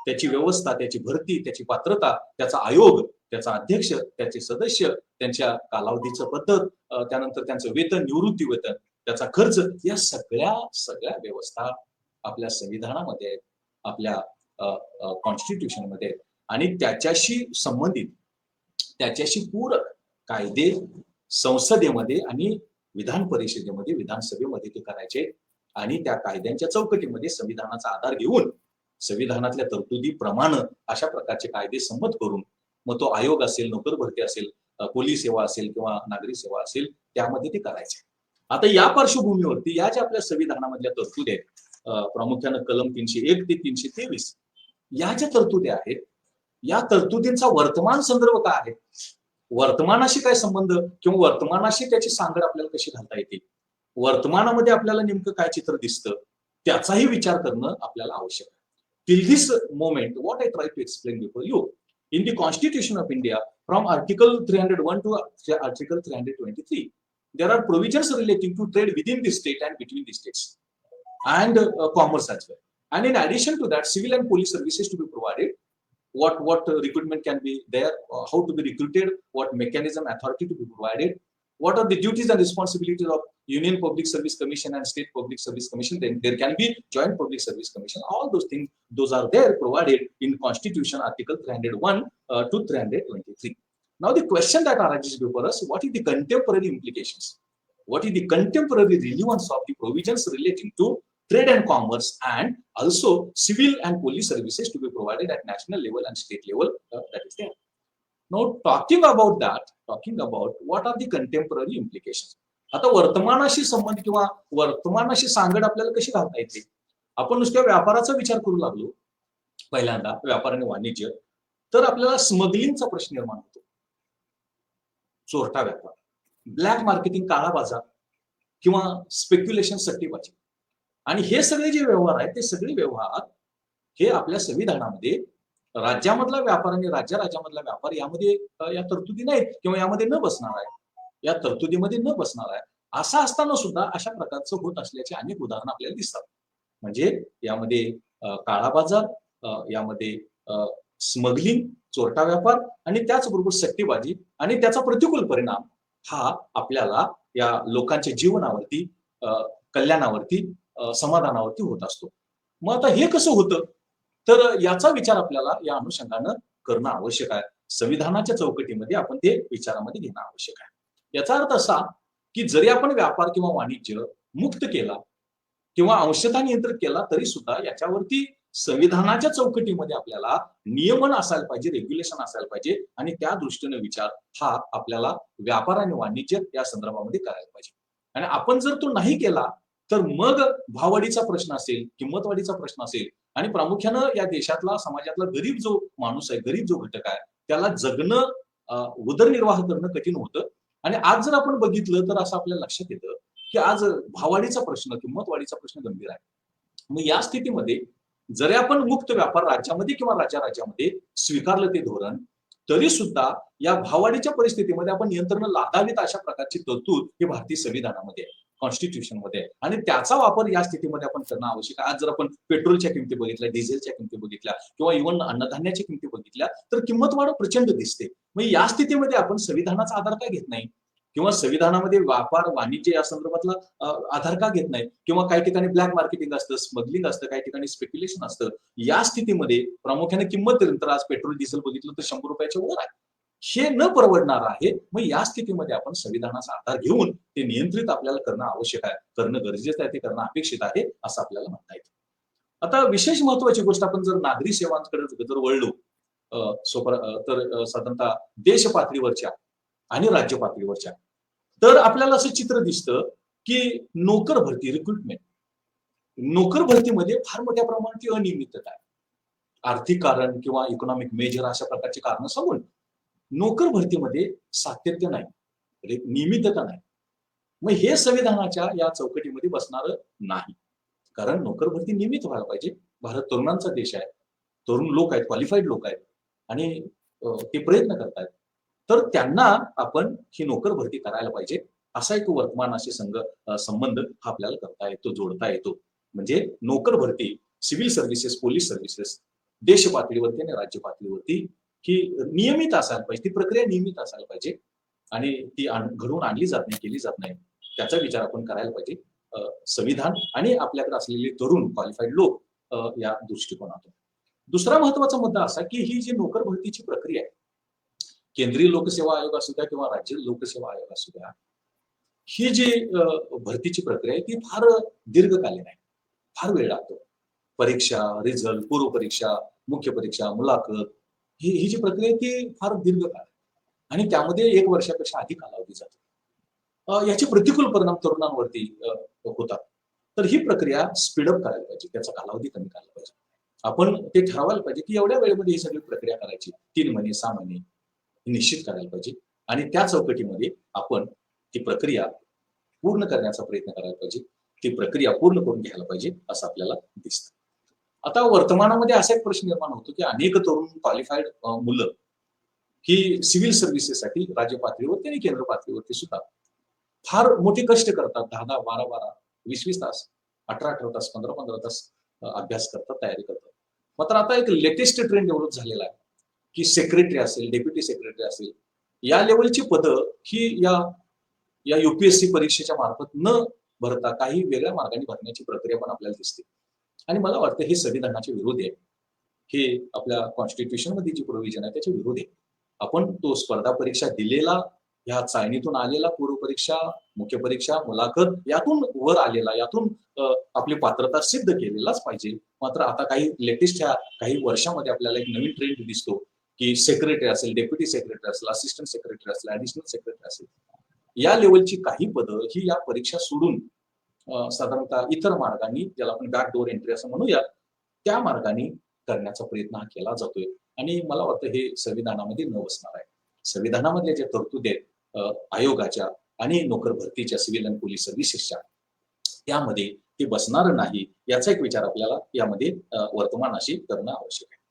त्याची व्यवस्था, त्याची भरती, त्याची पात्रता, त्याचा आयोग, त्याचा अध्यक्ष, त्याचे सदस्य, त्यांच्या कालावधीचं पद्धत, त्यानंतर त्यांचं वेतन, निवृत्ती वेतन, त्याचा खर्च, या सगळ्या व्यवस्था आपल्या संविधानामध्ये आहेत, आपल्या कॉन्स्टिट्यूशन मध्ये आहेत. आणि त्याच्याशी संबंधित, त्याच्याशी पूरक कायदे संसदेमध्ये आणि विधान परिषदेमध्ये, विधानसभेमध्ये ते करायचे, आणि त्या कायद्यांच्या चौकटीमध्ये संविधानाचा आधार घेऊन संविधानातल्या तरतुदीप्रमाणे अशा प्रकारचे कायदे संमत करून मग तो आयोग असेल, नोकर भरती असेल, पोलीस सेवा असेल किंवा नागरी सेवा असेल, त्यामध्ये ते करायचे. आता या पार्श्वभूमीवरती या ज्या आपल्या संविधानामधल्या तरतुदी आहेत, प्रामुख्यानं कलम 301 ते 323, या ज्या तरतुदी आहेत, या तरतुदींचा वर्तमान संदर्भ काय आहे, वर्तमानाशी काय संबंध किंवा वर्तमानाशी त्याची सांगड आपल्याला कशी घालता येते, वर्तमानामध्ये आपल्याला नेमकं काय चित्र दिसतं, त्याचाही विचार करणं आपल्याला आवश्यक आहे. Till this moment what I try to explain before you, in the Constitution of India, from Article 301 to Article 323, there are provisions relating to trade within the state and between the states, and commerce as well. And in addition to that, civil and police services to be provided. What recruitment can be there, how to be recruited, what mechanism, authority to be provided, what are the duties and responsibilities of Union Public Service Commission and State Public Service Commission. Then there can be Joint Public Service Commission. All those things, those are there provided in Constitution, Article 301 to 323. Now the question that arises before us: what is the contemporary implications? What is the contemporary relevance of the provisions relating to trade and commerce, and also civil and police services to be provided at national level and state level? That is there. Now talking about that, talking about what are the contemporary implications. आता वर्तमानाशी संबंध किंवा वर्तमानाशी सांगड आपल्याला कशी घालता येते, आपण नुसत्या व्यापाराचा विचार करू लागलो पहिल्यांदा, व्यापार आणि वाणिज्य, तर आपल्याला स्मगलिंगचा प्रश्न निर्माण होतो, चोरटा व्यापार, ब्लॅक मार्केटिंग, काळा बाजार किंवा स्पेक्युलेशन, सट्टेबाजी, आणि हे सगळे जे व्यवहार आहेत, ते सगळे व्यवहार हे आपल्या संविधानामध्ये राज्यामधला व्यापार आणि राज्यामधला व्यापार यामध्ये या तरतुदी नाहीत किंवा यामध्ये न बसणार आहे, या तरतुदीमध्ये न बसणार आहे. असं असताना सुद्धा अशा प्रकारचं होत असल्याची अनेक उदाहरणं आपल्याला दिसतात. म्हणजे यामध्ये काळा बाजार, यामध्ये स्मगलिंग, चोरटा व्यापार, आणि त्याचबरोबर सट्टेबाजी, आणि त्याचा प्रतिकूल परिणाम हा आपल्याला या लोकांच्या जीवनावरती, कल्याणावरती, समाधानावरती होत असतो. मग आता हे कसं होतं, तर याचा विचार आपल्याला या अनुषंगानं करणं आवश्यक आहे. संविधानाच्या चौकटीमध्ये आपण ते विचारामध्ये घेणं आवश्यक आहे. याचा अर्थ असा की जरी आपण व्यापार किंवा वाणिज्य मुक्त केला किंवा अंशतः नियंत्रित केला, तरी सुद्धा याच्यावरती संविधानाच्या चौकटीमध्ये आपल्याला नियमन असायला पाहिजे, रेग्युलेशन असायला पाहिजे, आणि त्या दृष्टीने विचार हा आपल्याला व्यापार आणि वाणिज्य या संदर्भामध्ये करायला पाहिजे. आणि आपण जर तो नाही केला तर मग भाववाढीचा प्रश्न असेल, किंमतवाढीचा प्रश्न असेल, आणि प्रामुख्यानं या देशातला, समाजातला गरीब जो माणूस आहे, गरीब जो घटक आहे, त्याला जगणं, उदरनिर्वाह करणं कठीण होतं. आणि आज जर आपण बघितलं तर असं आपल्या लक्षात येतं की आज भाववाढीचा प्रश्न, किंमतवाढीचा प्रश्न गंभीर आहे. मग या स्थितीमध्ये जरी आपण मुक्त व्यापार राज्यामध्ये किंवा राज्यामध्ये स्वीकारलं ते धोरण, तरी सुद्धा या भाववाढीच्या परिस्थितीमध्ये आपण नियंत्रण लादावीत अशा प्रकारची तरतूद ही भारतीय संविधानामध्ये, कॉन्स्टिट्यूशन मध्ये, आणि त्याचा वापर या स्थितीमध्ये आपण करणं आवश्यक आहे. आज जर आपण पेट्रोलच्या किमती बघितल्या, डिझेलच्या किमती बघितल्या, किंवा इव्हन अन्नधान्याच्या किमती बघितल्या, तर किंमत वाढ प्रचंड दिसते. मग या स्थितीमध्ये आपण संविधानाचा आधार का घेत नाही, किंवा संविधानामध्ये व्यापार वाणिज्य या संदर्भातला आधार का घेत नाही, किंवा काही ठिकाणी ब्लॅक मार्केटिंग असतं, स्मगलिंग असतं, काही ठिकाणी स्पेक्युलेशन असतं. या स्थितीमध्ये प्रामुख्याने किंमत, तर आज पेट्रोल डिझेल बघितलं तर 100 रुपयाच्या वर आहे, हे न परवडणार आहे. मग या स्थितीमध्ये आपण संविधानाचा आधार घेऊन ते नियंत्रित आपल्याला करणं आवश्यक आहे, करणं गरजेचं आहे, ते करणं अपेक्षित आहे, असं आपल्याला म्हणता येतं. आता विशेष महत्वाची गोष्ट, आपण जर नागरी सेवांकडे जर वळलो तर साधारणतः देश पातळीवरच्या आणि राज्य पातळीवरच्या, तर आपल्याला असं चित्र दिसतं की नोकर भरती रिक्रुटमेंट, नोकर भरतीमध्ये फार मोठ्या प्रमाणात अनियमितता आहे. आर्थिक कारण किंवा इकॉनॉमिक मेजर अशा प्रकारची कारण सांगून नोकर भरतीमध्ये सातत्य नाही, नियमितता नाही. मग हे संविधानाच्या या चौकटीमध्ये बसणार नाही, कारण नोकर भरती नियमित व्हायला पाहिजे. भारत तरुणांचा देश आहे, तरुण लोक आहेत, क्वालिफाईड लोक आहेत आणि ते प्रयत्न करतायत, तर त्यांना आपण ही नोकर भरती करायला पाहिजे, असा एक वर्तमानाशी संबंध हा आपल्याला करता येतो, जोडता येतो. म्हणजे नोकर भरती, सिव्हिल सर्व्हिसेस, पोलीस सर्व्हिसेस देश पातळीवरती आणि राज्य पातळीवरती ही नियमित असायला पाहिजे, ती प्रक्रिया नियमित असायला पाहिजे आणि ती घडवून आणली जात नाही, केली जात नाही, त्याचा विचार आपण करायला पाहिजे संविधान आणि आपल्याकडे असलेले तरुण क्वालिफाईड लोक या दृष्टिकोनातून. दुसरा महत्वाचा मुद्दा असा की ही जी नोकर भरतीची प्रक्रिया आहे, केंद्रीय लोकसेवा आयोग असू द्या किंवा राज्य लोकसेवा आयोग असू द्या, ही जी भरतीची प्रक्रिया आहे ती फार दीर्घकालीन आहे, फार वेळ लागतो. परीक्षा, रिझल्ट, पूर्व परीक्षा, मुख्य परीक्षा, मुलाखत, ही जी प्रक्रिया आहे ती फार दीर्घकाळ आणि त्यामध्ये 1 वर्षापेक्षा अधिक कालावधी जातो. याचे प्रतिकूल परिणाम तरुणांवरती होतात. तर ही प्रक्रिया स्पीडअप करायला पाहिजे, त्याचा कालावधी कमी करायला पाहिजे. आपण ते ठरवायला पाहिजे की एवढ्या वेळेमध्ये ही सगळी प्रक्रिया करायची, 3 महिने, 6 महिने निश्चित करायला पाहिजे आणि त्या चौकटीमध्ये आपण ती प्रक्रिया पूर्ण करण्याचा प्रयत्न करायला पाहिजे, ती प्रक्रिया पूर्ण करून घ्यायला पाहिजे असं आपल्याला दिसतं. आता वर्तमानामध्ये असा एक प्रश्न निर्माण होतो की अनेक तरुण क्वालिफाईड मुलं ही सिव्हिल सर्व्हिसेससाठी राज्य पातळीवरती आणि केंद्र पातळीवरती सुद्धा फार मोठे कष्ट करतात, 10-10, 12-12, 20-20 तास, 18-18 तास, 15-15 तास अभ्यास करतात, तयारी करतात. मात्र आता एक लेटेस्ट ट्रेंड डेव्हलप झालेला आहे की सेक्रेटरी असेल, डेप्युटी सेक्रेटरी असेल, या लेवलची पदं ही या युपीएससी परीक्षेच्या मार्फत न भरता काही वेगळ्या मार्गाने भरण्याची प्रक्रिया पण आपल्याला दिसते आणि मला वाटतं हे संविधानाच्या विरोधी आहे. हे आपल्या कॉन्स्टिट्यूशन मध्ये जी प्रोव्हिजन आहे त्याच्या विरोधी आहे. आपण तो स्पर्धा परीक्षा दिलेला, या चाळणीतून आलेला, पूर्व परीक्षा, मुख्य परीक्षा, मुलाखत, यातून वर आलेला, यातून आपली पात्रता सिद्ध केलेलाच पाहिजे. मात्र आता काही लेटेस्ट ह्या काही वर्षामध्ये आपल्याला एक नवीन ट्रेंड दिसतो की सेक्रेटरी असेल, डेप्युटी सेक्रेटरी असेल, असिस्टंट सेक्रेटरी असेल, ऍडिशनल सेक्रेटरी असेल, या लेवलची काही पदं ही या परीक्षा सोडून साधारणतः इतर मार्गाने, ज्याला आपण बॅकडोर एंट्री असं म्हणूया, त्या मार्गाने करण्याचा प्रयत्न हा केला जातोय आणि मला वाटतं हे संविधानामध्ये न बसणार आहे. संविधानामधल्या ज्या तरतुदी आहेत आयोगाच्या आणि नोकर भरतीच्या, सिव्हिल आणि पोलीस सर्व्हिसेसच्या, त्यामध्ये ते बसणार नाही, याचा एक विचार आपल्याला यामध्ये वर्तमानाशी करणं आवश्यक आहे.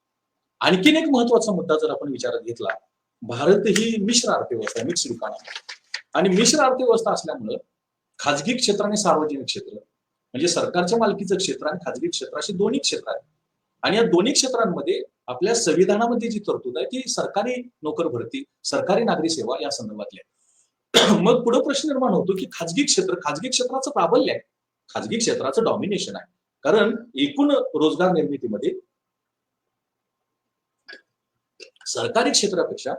आणखीन एक महत्वाचा मुद्दा जर आपण विचारात घेतला, भारत ही मिश्र अर्थव्यवस्था आहे, मिक्स्ड इकॉनॉमी आणि मिश्र अर्थव्यवस्था असल्यामुळं खाजगी क्षेत्र आणि सार्वजनिक क्षेत्र, म्हणजे सरकारच्या मालकीचं क्षेत्र आणि खाजगी क्षेत्र, अशी दोन्ही क्षेत्र आहेत आणि या दोन्ही क्षेत्रांमध्ये आपल्या संविधानामध्ये जी तरतूद आहे ती सरकारी नोकर भरती, सरकारी नागरी सेवा या संदर्भातली आहे. मग पुढे प्रश्न निर्माण होतो की खाजगी क्षेत्राचं प्राबल्य आहे, खाजगी क्षेत्राचं डॉमिनेशन आहे, कारण एकूण रोजगार निर्मितीमध्ये सरकारी क्षेत्रापेक्षा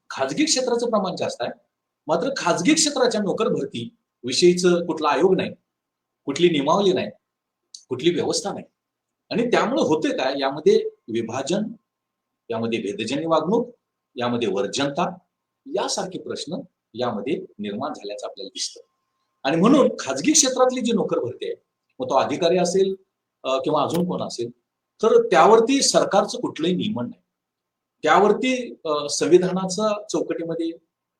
खाजगी क्षेत्राचं प्रमाण जास्त आहे. मात्र खाजगी क्षेत्राच्या नोकर भरती विषयीचं कुठला आयोग नाही, कुठली नियमावली नाही, कुठली व्यवस्था नाही आणि त्यामुळे होते काय, यामध्ये विभाजन, यामध्ये भेदजन्य वागणूक, यामध्ये वर्जनता, यासारखे प्रश्न यामध्ये निर्माण झाल्याचं आपल्याला दिसतं. आणि म्हणून खाजगी क्षेत्रातली जी नोकर भरती आहे, मग तो अधिकारी असेल किंवा अजून कोण असेल, तर त्यावरती सरकारचं कुठलंही नियमन नाही, त्यावरती संविधानाच्या चौकटीमध्ये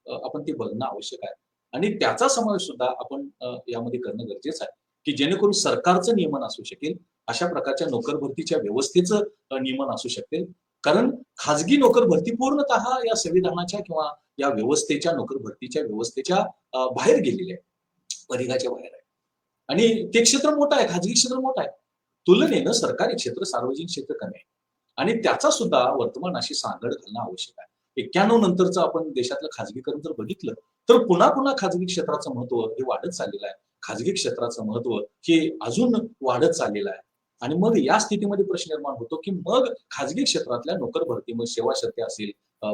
आपण ते बघणं आवश्यक आहे आणि त्याचा समावेश सुद्धा आपण यामध्ये करणं गरजेचं आहे की जेणेकरून सरकारचं नियमन असू शकेल, अशा प्रकारच्या नोकर भरतीच्या व्यवस्थेचं नियमन असू शकेल. कारण खाजगी नोकर भरती पूर्णतः या संविधानाच्या किंवा या व्यवस्थेच्या, नोकर भरतीच्या व्यवस्थेच्या बाहेर गेलेली आहे, परिघाच्या बाहेर आहे आणि ते क्षेत्र मोठं आहे, खाजगी क्षेत्र मोठं आहे, तुलनेनं सरकारी क्षेत्र, सार्वजनिक क्षेत्र कमी आहे आणि त्याचा सुद्धा वर्तमानाशी सांगड घालणं आवश्यक आहे. 91 नंतरचं आपण देशातलं खाजगीकरण जर बघितलं तर पुन्हा पुन्हा खाजगी क्षेत्राचं महत्व हे वाढत चाललेलं आहे, खाजगी क्षेत्राचं महत्व हे अजून वाढत चाललेलं आहे आणि मग या स्थितीमध्ये प्रश्न निर्माण होतो की मग खाजगी क्षेत्रातल्या नोकर भरतीमध्ये सेवा शर्ती असेल,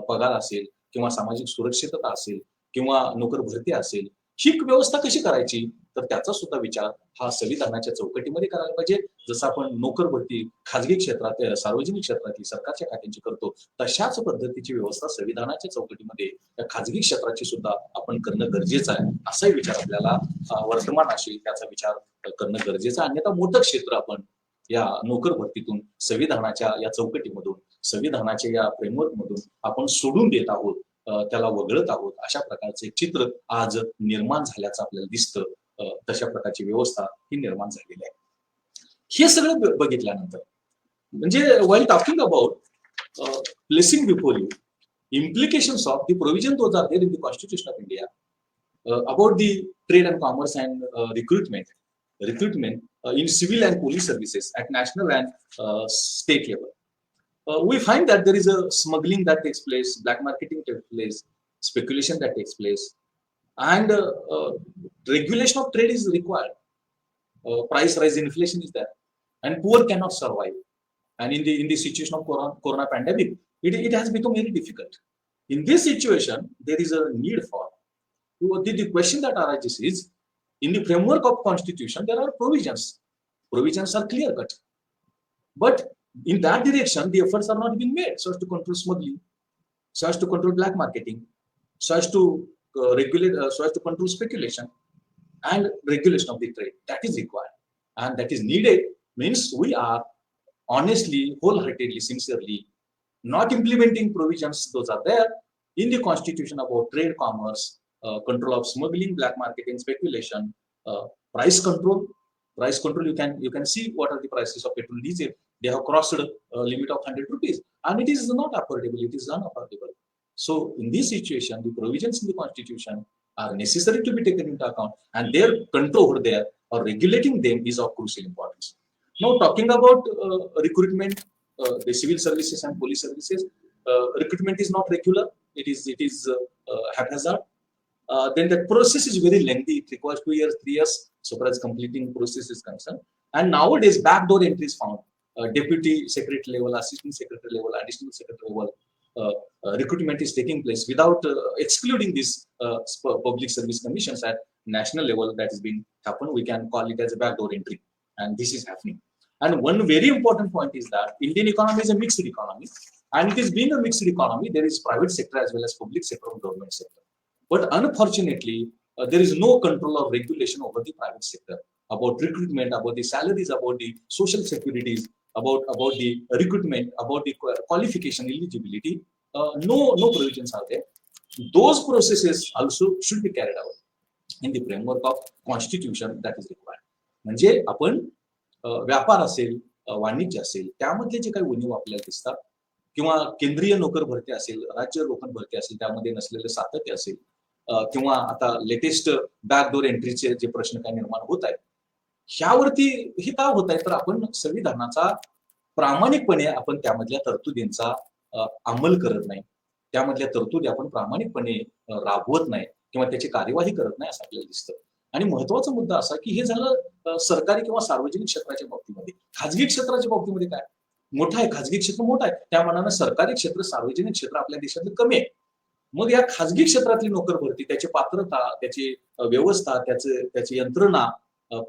पगार असेल किंवा सामाजिक सुरक्षितता असेल किंवा नोकर भरती असेल, ही व्यवस्था कशी करायची, तर त्याचा सुद्धा विचार हा संविधानाच्या चौकटीमध्ये करायला पाहिजे. जसं आपण नोकर भरती खाजगी क्षेत्रात सार्वजनिक क्षेत्रातली सरकारच्या खात्यांची करतो, तशाच पद्धतीची व्यवस्था संविधानाच्या चौकटीमध्ये त्या खाजगी क्षेत्राची सुद्धा आपण करणं गरजेचं आहे. असाही विचार आपल्याला वर्तमानाशी त्याचा विचार करणं गरजेचं आहे. अन्यथा मोठं क्षेत्र आपण या नोकर भरतीतून संविधानाच्या या चौकटीमधून संविधानाच्या या फ्रेमवर्क मधून आपण सोडून देत आहोत, त्याला वगळत आहोत. अशा प्रकारचे चित्र आज निर्माण झाल्याचं आपल्याला दिसतं. तशा प्रकारची व्यवस्था ही निर्माण झालेली आहे. हे सगळं बघितल्यानंतर म्हणजे while talking about placing before you implications of the provision those are there in the Constitution of India about the trade and commerce and recruitment in civil and police services at national and state level. We find that there is a smuggling that takes place, black marketing takes place, speculation that takes place, and regulation of trade is required. Price rise, inflation is there, and poor cannot survive. And in the situation of corona pandemic, it has become very difficult. In this situation, there is a need for the question that arises is, in the framework of Constitution, there are provisions. Provisions are clear cut, but in that direction, the efforts are not being made so as to control smuggling, so as to control black marketing, so as to regulate, so as to control speculation and regulation of the trade. That is required, and that is needed. Means we are honestly, wholeheartedly, sincerely not implementing provisions. Those are there in the Constitution about trade, commerce, control of smuggling, black marketing, speculation, price control. Price control, you can see what are the prices of petrol, diesel. They have crossed a limit of 100 rupees, and it is not affordable. It is unaffordable. So in this situation, the provisions in the Constitution are necessary to be taken into account, and their control over there or regulating them is of crucial importance. Now, talking about recruitment, the civil services and police services, recruitment is not regular. It is haphazard. Then the process is very lengthy. It requires 2 years, 3 years, so far as completing process is concerned. And nowadays, backdoor entries found. Deputy secretary level, assistant secretary level, additional secretary level, recruitment is taking place without excluding these public service commissions at national level. That is being happen. We can call it as a backdoor entry, and this is happening. And one very important point is that Indian economy is a mixed economy, and it is being a mixed economy. There is private sector as well as public sector and government sector. But unfortunately, there is no control or regulation over the private sector about recruitment, about the salaries, about the social securities, about the recruitment, about the qualification, eligibility. No provisions are there. Those processes also should be carried out in the framework of Constitution that is required. म्हणजे आपण व्यापार असेल, वाणिज्य असेल, त्यामध्ये जे काही उणीव आपल्याला दिसतात, किंवा केंद्रीय नोकर भरती असेल, राज्य नोकर भरती असेल, त्यामध्ये नसलेले सातत्य असेल, किंवा आता लेटेस्ट बॅकडोर एंट्रीचे जे प्रश्न काय निर्माण होत आहेत, ह्यावरती हे का होत आहे, तर आपण संविधानाचा प्रामाणिकपणे आपण त्यामधल्या तरतुदींचा अंमल करत नाही, त्यामधल्या तरतुदी आपण प्रामाणिकपणे राबवत नाही किंवा त्याची कार्यवाही करत नाही असं आपल्याला दिसतं. आणि महत्वाचा मुद्दा असा की हे झालं सरकारी किंवा सार्वजनिक क्षेत्राच्या बाबतीमध्ये. खाजगी क्षेत्राच्या बाबतीमध्ये काय मोठा आहे, खाजगी क्षेत्र मोठा आहे, त्या मानानं सरकारी क्षेत्र, सार्वजनिक क्षेत्र आपल्या देशातलं कमी आहे. मग या खाजगी क्षेत्रातली नोकर भरती, त्याची पात्रता, त्याची व्यवस्था, त्याची यंत्रणा,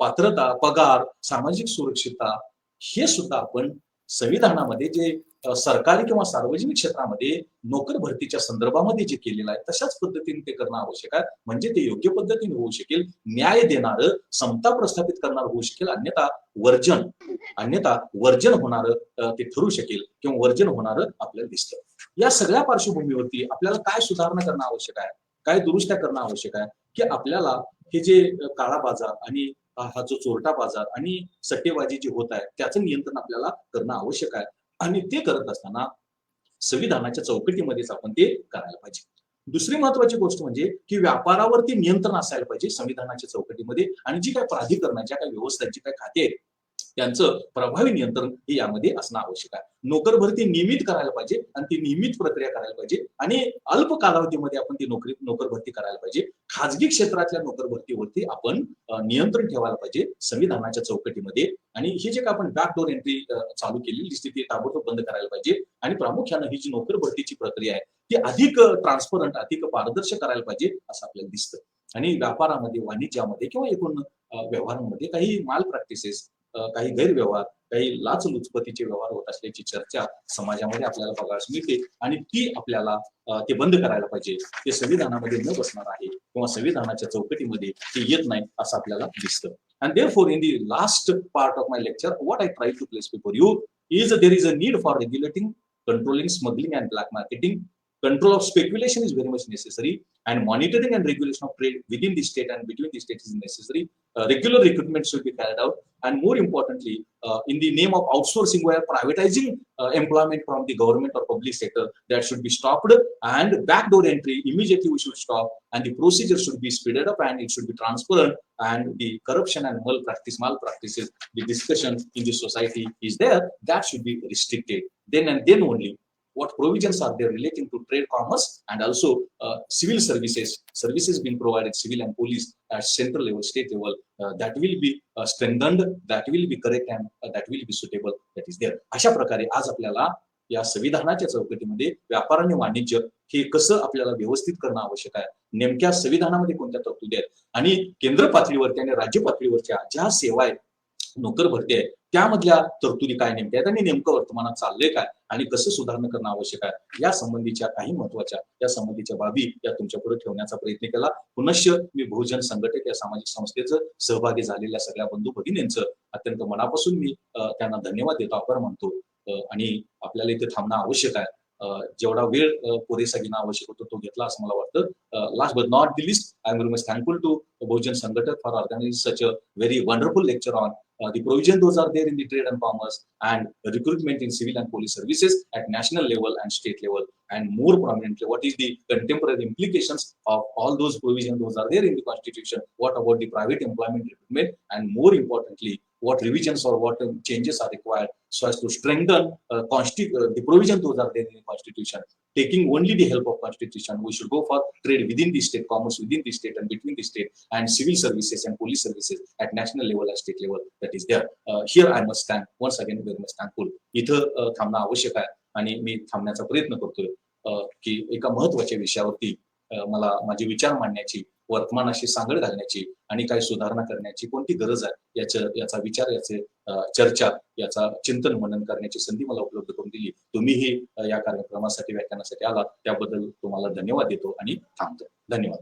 पात्रता, पगार, सामाजिक सुरक्षितता, हे सुद्धा आपण संविधानामध्ये जे सरकारी किंवा सार्वजनिक क्षेत्रामध्ये नोकर भरतीच्या संदर्भामध्ये जे केलेलं आहे तशाच पद्धतीने ते करणं आवश्यक आहे. म्हणजे ते योग्य पद्धतीने होऊ शकेल, न्याय देणारं, समता प्रस्थापित करणार होऊ शकेल, अन्यथा वर्जन होणारं ते ठरू शकेल किंवा वर्जन होणारं आपल्याला दिसतं. या सगळ्या पार्श्वभूमीवरती आपल्याला काय सुधारणा करणं आवश्यक आहे, काय दुरुस्त्या करणं आवश्यक आहे की आपल्याला हे जे काळा बाजार आणि हा जो चोरटा बाजार आणि सट्टेबाजी जी होत आहे त्याचं नियंत्रण आपल्याला करणं आवश्यक आहे. आणि ते करत असताना संविधानाच्या चौकटीमध्येच आपण ते करायला पाहिजे. दुसरी महत्वाची गोष्ट म्हणजे की व्यापारावरती नियंत्रण असायला पाहिजे संविधानाच्या चौकटीमध्ये, आणि जी काही प्राधिकरणाच्या काही व्यवस्था, जी काही खाते आहेत त्यांचं प्रभावी नियंत्रण हे यामध्ये असणं आवश्यक आहे. नोकर भरती नियमित करायला पाहिजे आणि ती नियमित प्रक्रिया करायला पाहिजे आणि अल्प कालावधीमध्ये आपण ती नोकर भरती करायला पाहिजे. खाजगी क्षेत्रातल्या नोकर भरतीवरती आपण नियंत्रण ठेवायला पाहिजे संविधानाच्या चौकटीमध्ये. आणि हे जे काय आपण बॅकडोर एंट्री चालू केलेली स्थिती ताबडतोब बंद करायला पाहिजे. आणि प्रामुख्यानं ही जी नोकर भरतीची प्रक्रिया आहे ती अधिक ट्रान्सपरंट, अधिक पारदर्शक करायला पाहिजे असं आपल्याला दिसतं. आणि व्यापारामध्ये, वाणिज्यामध्ये किंवा एकूण व्यवहारांमध्ये काही माल प्रॅक्टिसेस, काही गैरव्यवहार, काही लाचलुचपतीचे व्यवहार होत असल्याची चर्चा समाजामध्ये आपल्याला बघायला मिळते आणि ती आपल्याला ते बंद करायला पाहिजे. ते संविधानामध्ये न बसणार आहे किंवा संविधानाच्या चौकटीमध्ये ते येत नाही असं आपल्याला दिसतं. And therefore, in the last part of my lecture, what I try to place before you is there is a need for regulating, controlling smuggling and black marketing. Control of speculation is very much necessary, and monitoring and regulation of trade within the state and between the states is necessary. Regular recruitment should be carried out, and more importantly, in the name of outsourcing, where privatizing employment from the government or public sector, that should be stopped, and backdoor entry immediately we should stop, and the procedure should be speeded up, and it should be transparent, and the corruption and malpractices, the discussion in the society is there, that should be restricted. Then and then only what provisions are there relating to trade, commerce, and also civil services being provided, civil and police at central level, state level, that will be strengthened, that will be correct, and that will be suitable, that is there. अशा प्रकारे आज आपल्याला या संविधानाच्या चौकटीमध्ये व्यापार आणि वाणिज्य हे कसं आपल्याला व्यवस्थित करणं आवश्यक आहे, नेमक्या संविधानामध्ये कोणत्या तरतुदी आहेत आणि केंद्र पातळीवरती आणि राज्य पातळीवरच्या ज्या सेवा आहेत, नोकर भरती आहे, त्यामधल्या तरतुदी काय नेमक्या आहेत आणि नेमकं वर्तमानात चाललंय काय आणि कसं सुधारणा करणं आवश्यक आहे, या संबंधीच्या काही महत्वाच्या या संबंधीच्या बाबी या तुमच्या पुढे ठेवण्याचा प्रयत्न केला. पुनश्च मी बहुजन संघटक या सामाजिक संस्थेचं सहभागी झालेल्या सगळ्या बंधू भगिनींचं अत्यंत मनापासून मी त्यांना धन्यवाद देतो, आभार मानतो. आणि आपल्याला इथे थांबणं आवश्यक आहे. जेवढा वेळ पुरेसा घेणं आवश्यक होतं तो घेतला असं मला वाटतं. Last but not the list, I am very much thankful to Bahujan Sanghatak for organizing such a very wonderful lecture on the provision those are there in the trade and commerce and recruitment in civil and police services at national level and state level, and more prominently what is the contemporary implications of all those provisions those are there in the constitution, what about the private employment recruitment, and more importantly what revisions or what changes are required so as to strengthen the provision those are there in the constitution. Taking only the help of constitution, we should go for trade within the state, commerce within the state and between the state, and civil services and police services at national level and state level, that is there. Here I must stand once again very much thankful. इथं थांबणं आवश्यक आहे आणि मी थांबण्याचा प्रयत्न करतोय की एका महत्वाच्या विषयावरती मला माझे विचार मांडण्याची, वर्तमानाशी सांगड घालण्याची आणि काही सुधारणा करण्याची कोणती गरज आहे याचा विचार, याचे चर्चा, याचा चिंतन मनन करण्याची संधी मला उपलब्ध करून दिली. तुम्हीही या कार्यक्रमासाठी, व्याख्यानासाठी आलात त्याबद्दल तुम्हाला धन्यवाद देतो आणि थांबतो. धन्यवाद.